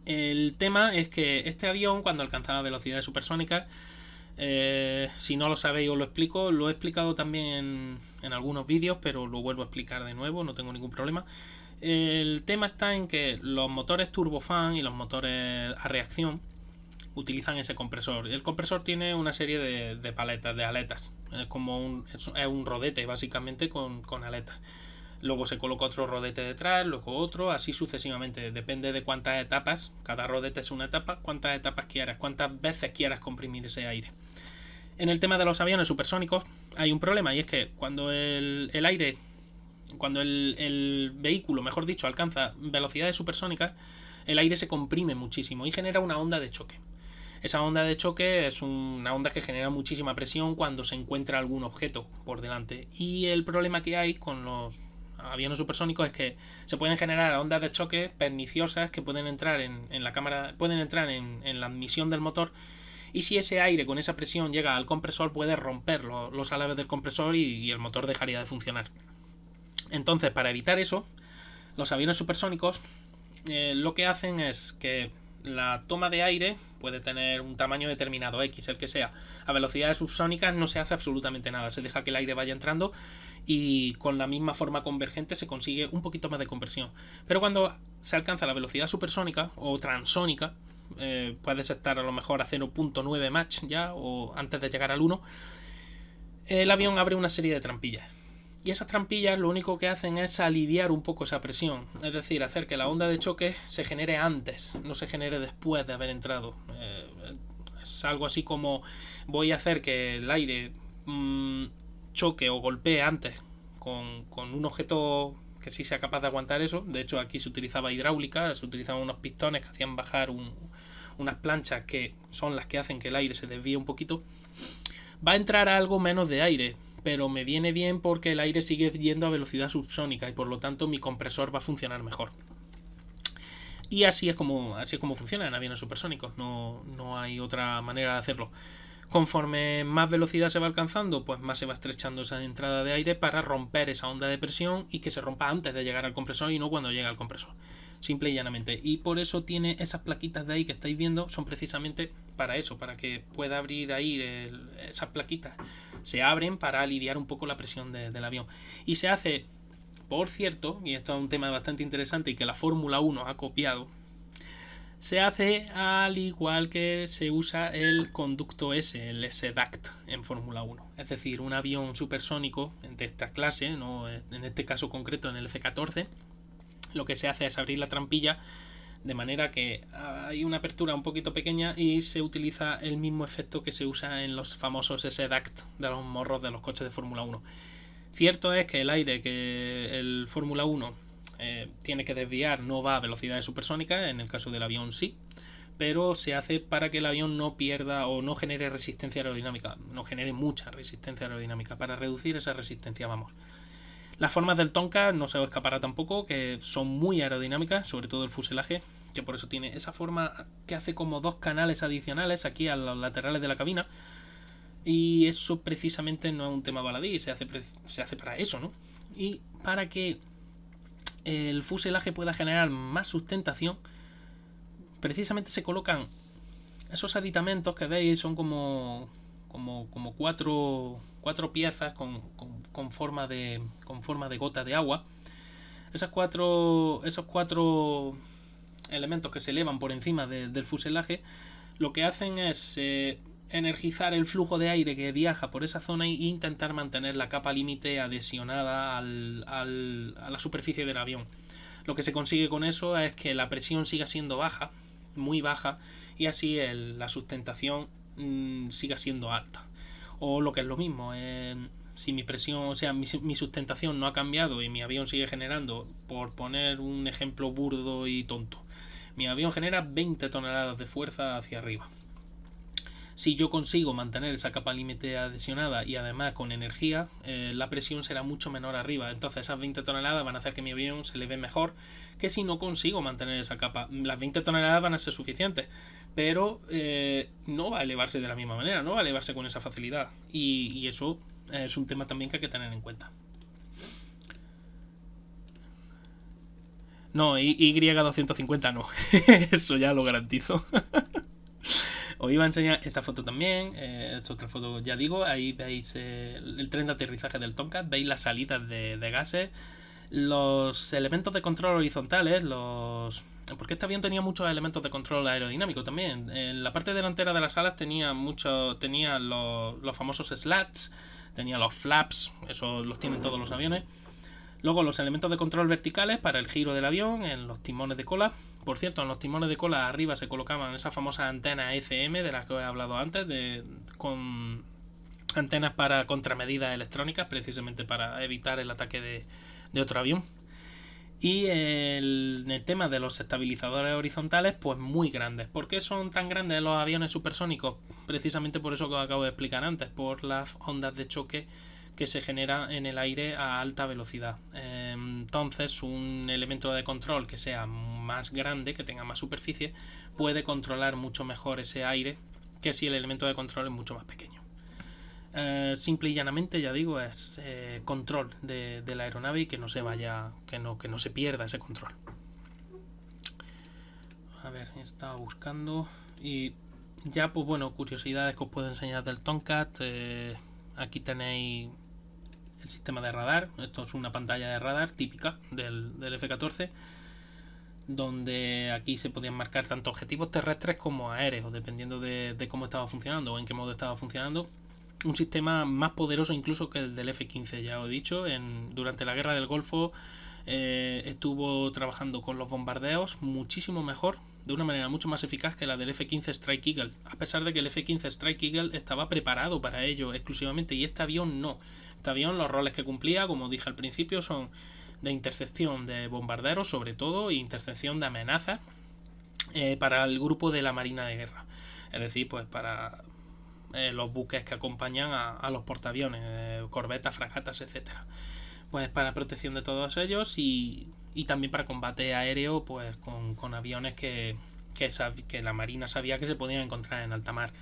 El tema es que este avión, cuando alcanzaba velocidades supersónicas, si no lo sabéis os lo explico, lo he explicado también en algunos vídeos, pero lo vuelvo a explicar de nuevo, no tengo ningún problema. El tema está en que los motores turbofan y los motores a reacción utilizan ese compresor. El compresor tiene una serie de paletas, de aletas, es un rodete básicamente con aletas. Luego se coloca otro rodete detrás, luego otro, así sucesivamente. Depende de cuántas etapas, cada rodete es una etapa, cuántas etapas quieras, cuántas veces quieras comprimir ese aire. En el tema de los aviones supersónicos hay un problema, y es que cuando el vehículo, mejor dicho, alcanza velocidades supersónicas, el aire se comprime muchísimo y genera una onda de choque. Esa onda de choque es una onda que genera muchísima presión cuando se encuentra algún objeto por delante. Y el problema que hay con los aviones supersónicos es que se pueden generar ondas de choque perniciosas que pueden entrar en la cámara, pueden entrar en la admisión del motor, y si ese aire con esa presión llega al compresor puede romper los alambres del compresor y el motor dejaría de funcionar. Entonces, para evitar eso, los aviones supersónicos lo que hacen es que la toma de aire puede tener un tamaño determinado, X, el que sea. A velocidades subsónicas no se hace absolutamente nada, se deja que el aire vaya entrando y con la misma forma convergente se consigue un poquito más de compresión. Pero cuando se alcanza la velocidad supersónica o transónica, puedes estar a lo mejor a 0.9 Mach ya, o antes de llegar al 1, el avión abre una serie de trampillas. Y esas trampillas lo único que hacen es aliviar un poco esa presión, es decir, hacer que la onda de choque se genere antes, no se genere después de haber entrado. Es algo así como voy a hacer que el aire choque o golpee antes con un objeto que sí sea capaz de aguantar eso. De hecho, aquí se utilizaba hidráulica, se utilizaban unos pistones que hacían bajar unas planchas que son las que hacen que el aire se desvíe un poquito. Va a entrar algo menos de aire, pero me viene bien porque el aire sigue yendo a velocidad subsónica y por lo tanto mi compresor va a funcionar mejor. Y así es como funciona en aviones supersónicos, no hay otra manera de hacerlo. Conforme más velocidad se va alcanzando, pues más se va estrechando esa entrada de aire para romper esa onda de presión y que se rompa antes de llegar al compresor y no cuando llega al compresor. Simple y llanamente. Y por eso tiene esas plaquitas de ahí que estáis viendo, son precisamente para eso, para que pueda abrir ahí esas plaquitas. Se abren para aliviar un poco la presión del avión. Y se hace, por cierto, y esto es un tema bastante interesante y que la Fórmula 1 ha copiado, se hace al igual que se usa el conducto S, el SDACT en Fórmula 1. Es decir, un avión supersónico de esta clase, ¿no? En este caso concreto en el F-14, lo que se hace es abrir la trampilla de manera que hay una apertura un poquito pequeña y se utiliza el mismo efecto que se usa en los famosos SDACT de los morros de los coches de Fórmula 1. Cierto es que el aire que el Fórmula 1 tiene que desviar no va a velocidades supersónicas, en el caso del avión sí, pero se hace para que el avión no pierda o no genere resistencia aerodinámica, no genere mucha resistencia aerodinámica, para reducir esa resistencia, vamos. Las formas del Tonka no se os escapará tampoco, que son muy aerodinámicas, sobre todo el fuselaje, que por eso tiene esa forma que hace como dos canales adicionales aquí a los laterales de la cabina. Y eso precisamente no es un tema baladí, se hace para eso, ¿no? Y para que el fuselaje pueda generar más sustentación, precisamente se colocan esos aditamentos que veis, son como cuatro piezas con forma de gota de agua. Esos cuatro elementos que se elevan por encima del fuselaje lo que hacen es energizar el flujo de aire que viaja por esa zona e intentar mantener la capa límite adhesionada a la superficie del avión. Lo que se consigue con eso es que la presión siga siendo baja, muy baja, y así la sustentación siga siendo alta. O lo que es lo mismo, si mi presión, o sea, mi sustentación no ha cambiado y mi avión sigue generando, por poner un ejemplo burdo y tonto, mi avión genera 20 toneladas de fuerza hacia arriba. Si yo consigo mantener esa capa límite adhesionada y además con energía, la presión será mucho menor arriba. Entonces esas 20 toneladas van a hacer que mi avión se eleve mejor que si no consigo mantener esa capa. Las 20 toneladas van a ser suficientes, pero no va a elevarse de la misma manera, no va a elevarse con esa facilidad. Y eso es un tema también que hay que tener en cuenta. No, Y250 no. Eso ya lo garantizo. Os iba a enseñar esta foto también, esta otra foto ya digo, ahí veis el tren de aterrizaje del Tomcat, veis las salidas de gases, los elementos de control horizontales, porque este avión tenía muchos elementos de control aerodinámico también. En la parte delantera de las alas tenía los famosos slats, tenía los flaps, eso los tienen todos los aviones. Luego los elementos de control verticales para el giro del avión en los timones de cola. Por cierto, en los timones de cola arriba se colocaban esas famosas antenas ECM de las que os he hablado antes, con antenas para contramedidas electrónicas, precisamente para evitar el ataque de otro avión. Y en el tema de los estabilizadores horizontales, pues muy grandes. ¿Por qué son tan grandes los aviones supersónicos? Precisamente por eso que os acabo de explicar antes, por las ondas de choque que se genera en el aire a alta velocidad. Entonces un elemento de control que sea más grande, que tenga más superficie, puede controlar mucho mejor ese aire que si el elemento de control es mucho más pequeño. Simple y llanamente, ya digo, es control de la aeronave y que no se vaya, que no se pierda ese control. A ver, he estado buscando y ya, pues bueno, curiosidades que os puedo enseñar del Tomcat. Aquí tenéis el sistema de radar. Esto es una pantalla de radar típica del F-14, donde aquí se podían marcar tanto objetivos terrestres como aéreos, dependiendo de cómo estaba funcionando o en qué modo estaba funcionando. Un sistema más poderoso incluso que el del F-15, ya os he dicho. Durante la guerra del Golfo estuvo trabajando con los bombardeos muchísimo mejor, de una manera mucho más eficaz que la del F-15 Strike Eagle, a pesar de que el F-15 Strike Eagle estaba preparado para ello exclusivamente, y este avión no. Este avión, los roles que cumplía, como dije al principio, son de intercepción de bombarderos sobre todo, e intercepción de amenazas para el grupo de la Marina de Guerra, es decir, pues para los buques que acompañan a los portaaviones, corbetas, fragatas, etcétera. Pues para protección de todos ellos y también para combate aéreo, pues con aviones que la Marina sabía que se podían encontrar en alta mar.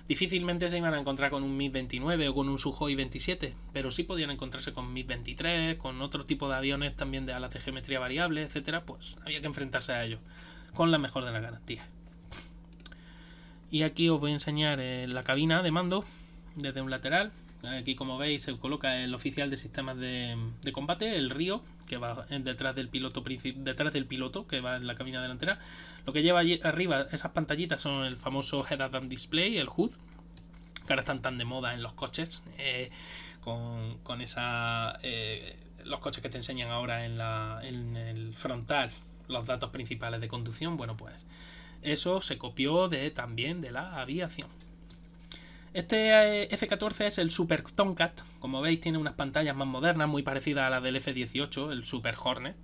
Difícilmente se iban a encontrar con un MiG-29 o con un Sukhoi 27, pero sí podían encontrarse con MiG-23, con otro tipo de aviones también de alas de geometría variable, etcétera. Pues había que enfrentarse a ellos con la mejor de las garantías. Y aquí os voy a enseñar la cabina de mando desde un lateral. Aquí, como veis, se coloca el oficial de sistemas de combate, el Río, que va detrás del piloto, que va en la cabina delantera. Lo que lleva allí arriba, esas pantallitas, son el famoso Head-Up Display, el HUD, que ahora están tan de moda en los coches, con esa los coches que te enseñan ahora en el frontal los datos principales de conducción. Bueno, pues eso se copió también de la aviación. Este F-14 es el Super Tomcat. Como veis, tiene unas pantallas más modernas, muy parecidas a las del F-18, el Super Hornet.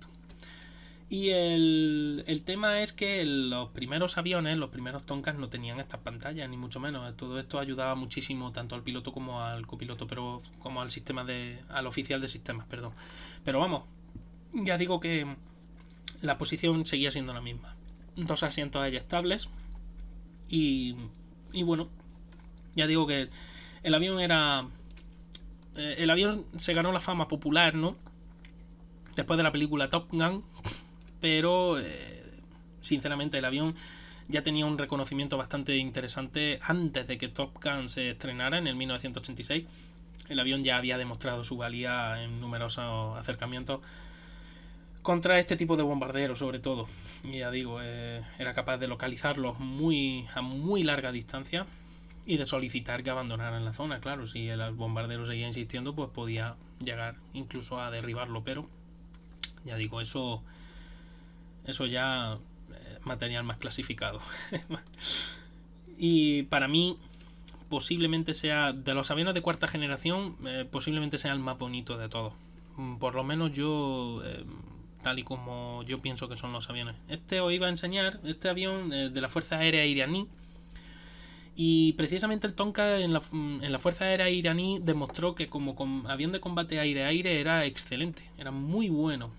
Y el tema es que los primeros aviones, los primeros Tomcats, no tenían estas pantallas, ni mucho menos. Todo esto ayudaba muchísimo tanto al piloto como al copiloto, pero como al oficial de sistemas, perdón. Pero vamos, ya digo que la posición seguía siendo la misma. 2 asientos eyectables y bueno, ya digo que el avión se ganó la fama popular, ¿no?, después de la película Top Gun, pero sinceramente el avión ya tenía un reconocimiento bastante interesante antes de que Top Gun se estrenara en el 1986. El avión ya había demostrado su valía en numerosos acercamientos contra este tipo de bombarderos, sobre todo. Y ya digo, era capaz de localizarlos a muy larga distancia y de solicitar que abandonaran la zona. Claro, si el bombardero seguía insistiendo, pues podía llegar incluso a derribarlo, pero ya digo, eso ya material más clasificado. Y para mí, posiblemente sea, de los aviones de cuarta generación, posiblemente sea el más bonito de todos. Por lo menos yo, tal y como yo pienso que son los aviones. Os iba a enseñar este avión de la Fuerza Aérea Iraní. Y precisamente el Tomcat en la Fuerza Aérea Iraní demostró que como avión de combate aire-aire era excelente, era muy bueno.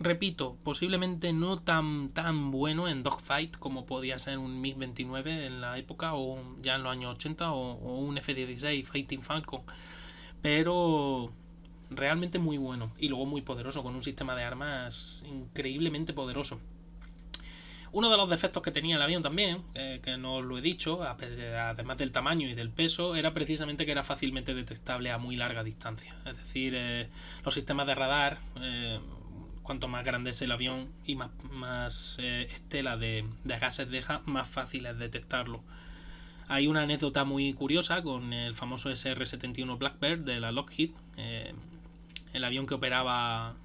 Repito, posiblemente no tan bueno en dogfight como podía ser un MiG-29 en la época, o ya en los años 80, o un F-16 Fighting Falcon, pero realmente muy bueno, y luego muy poderoso, con un sistema de armas increíblemente poderoso. Uno de los defectos que tenía el avión también, que no os lo he dicho, además del tamaño y del peso, era precisamente que era fácilmente detectable a muy larga distancia. Es decir, los sistemas de radar, cuanto más grande es el avión y más estela de gases deja, más fácil es detectarlo. Hay una anécdota muy curiosa con el famoso SR-71 Blackbird de la Lockheed, el avión que operaba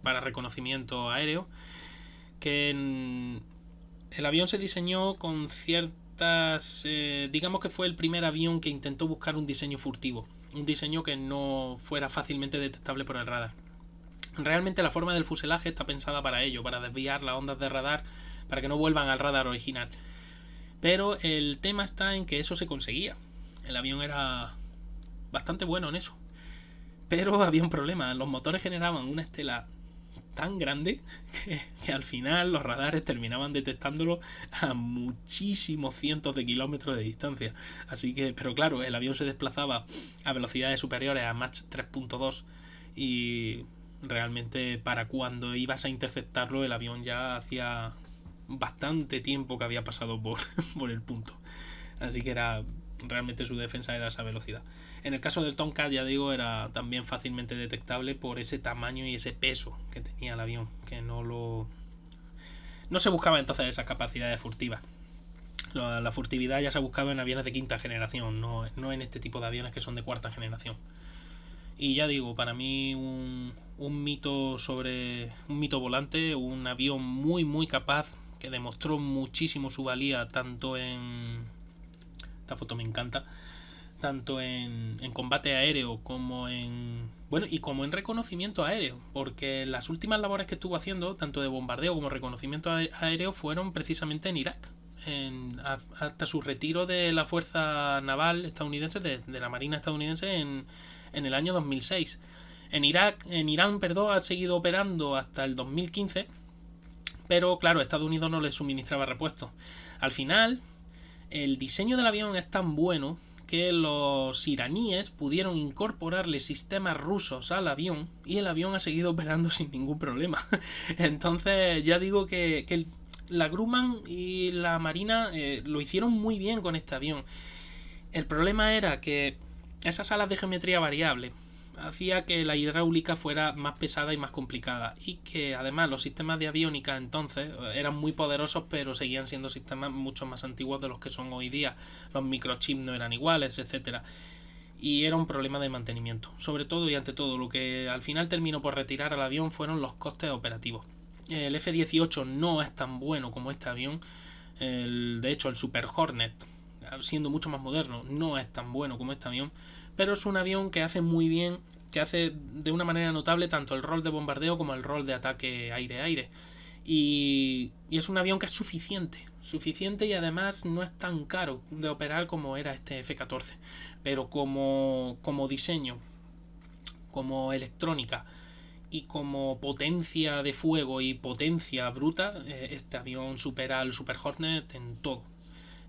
para reconocimiento aéreo, que el avión se diseñó con ciertas... digamos que fue el primer avión que intentó buscar un diseño furtivo, un diseño que no fuera fácilmente detectable por el radar. Realmente la forma del fuselaje está pensada para ello, para desviar las ondas de radar, para que no vuelvan al radar original. Pero el tema está en que eso se conseguía. El avión era bastante bueno en eso. Pero había un problema, los motores generaban una estela tan grande que al final los radares terminaban detectándolo a muchísimos cientos de kilómetros de distancia. Así que, pero claro, el avión se desplazaba a velocidades superiores a Mach 3.2 y realmente para cuando ibas a interceptarlo el avión ya hacía bastante tiempo que había pasado por el punto. Así que era realmente su defensa era esa velocidad. En el caso del Tomcat, ya digo, era también fácilmente detectable por ese tamaño y ese peso que tenía el avión, que no se buscaba entonces esas capacidades furtivas. La furtividad ya se ha buscado en aviones de quinta generación, no en este tipo de aviones que son de cuarta generación. Y ya digo, para mí un mito volante, un avión muy muy capaz que demostró muchísimo su valía tanto en... Esta foto me encanta. Tanto en combate aéreo como en... Bueno, y como en reconocimiento aéreo, porque las últimas labores que estuvo haciendo, tanto de bombardeo como reconocimiento aéreo, fueron precisamente en Irak. Hasta su retiro de la fuerza naval estadounidense, de la marina estadounidense en el año 2006. En Irán, ha seguido operando hasta el 2015, pero claro, Estados Unidos no le suministraba repuestos. Al final, el diseño del avión es tan bueno que los iraníes pudieron incorporarle sistemas rusos al avión y el avión ha seguido operando sin ningún problema. Entonces ya digo que la Grumman y la Marina lo hicieron muy bien con este avión. El problema era que esas alas de geometría variable hacía que la hidráulica fuera más pesada y más complicada, y que además los sistemas de aviónica entonces eran muy poderosos, pero seguían siendo sistemas mucho más antiguos de los que son hoy día. Los microchips no eran iguales, etcétera, y era un problema de mantenimiento. Sobre todo y ante todo, lo que al final terminó por retirar al avión fueron los costes operativos. El F-18 no es tan bueno como este avión. De hecho, el Super Hornet, siendo mucho más moderno, no es tan bueno como este avión, pero es un avión que hace muy bien, que hace de una manera notable tanto el rol de bombardeo como el rol de ataque aire-aire. Y es un avión que es suficiente y además no es tan caro de operar como era este F-14. Pero como diseño, como electrónica y como potencia de fuego y potencia bruta, este avión supera al Super Hornet en todo.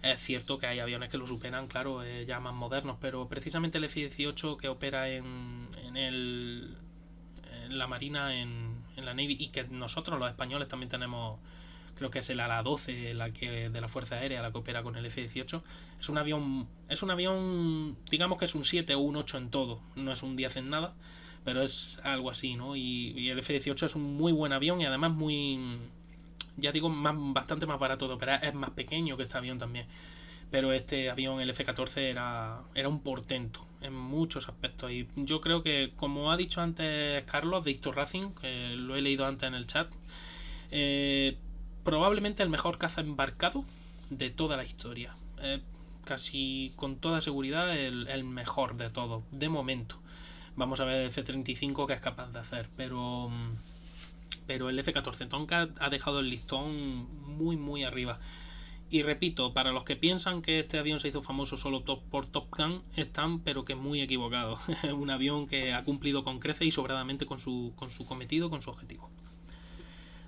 Es cierto que hay aviones que lo superan, claro, ya más modernos, pero precisamente el F-18 que opera en la Marina, en la Navy, y que nosotros los españoles también tenemos, creo que es el ala 12 de la Fuerza Aérea, la que opera con el F-18, es un avión, digamos que es un 7 o un 8 en todo, no es un 10 en nada, pero es algo así, ¿no? Y el F-18 es un muy buen avión y además ya digo, bastante más barato de operar, es más pequeño que este avión también. Pero este avión, el F-14, era un portento en muchos aspectos. Y yo creo que, como ha dicho antes Carlos de Histor Racing, que lo he leído antes en el chat, probablemente el mejor caza embarcado de toda la historia. Casi con toda seguridad el mejor de todo, de momento. Vamos a ver el F-35 que es capaz de hacer, pero el F-14 Tomcat ha dejado el listón muy muy arriba. Y repito, para los que piensan que este avión se hizo famoso solo por Top Gun, están pero que muy equivocados. Es un avión que ha cumplido con creces y sobradamente con su cometido, con su objetivo.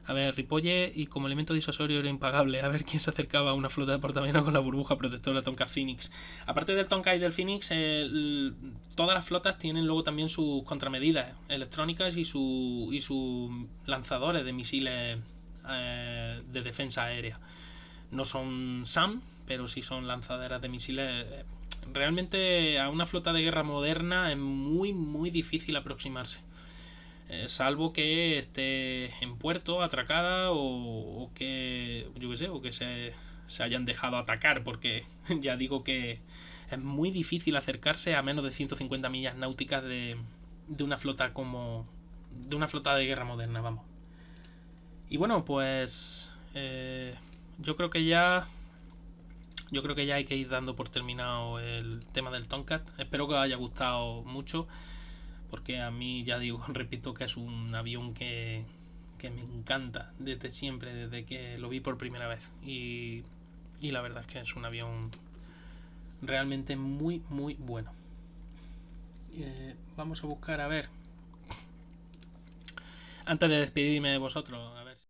A ver, Ripolle, y como elemento disuasorio era impagable. A ver quién se acercaba a una flota de portaaviones con la burbuja protectora Tomcat Phoenix. Aparte del Tomcat y del Phoenix, todas las flotas tienen luego también sus contramedidas electrónicas y sus lanzadores de misiles de defensa aérea. No son SAM, pero sí son lanzaderas de misiles. Realmente a una flota de guerra moderna es muy muy difícil aproximarse. Salvo que esté en puerto atracada o que yo qué sé, o que se hayan dejado atacar, porque ya digo que es muy difícil acercarse a menos de 150 millas náuticas de una flota de una flota de guerra moderna, vamos. Y bueno, pues yo creo que ya hay que ir dando por terminado el tema del Tomcat. Espero que os haya gustado mucho, porque a mí, ya digo, repito que es un avión que me encanta desde siempre, desde que lo vi por primera vez. Y la verdad es que es un avión realmente muy, muy bueno. Vamos a buscar, a ver, antes de despedirme de vosotros,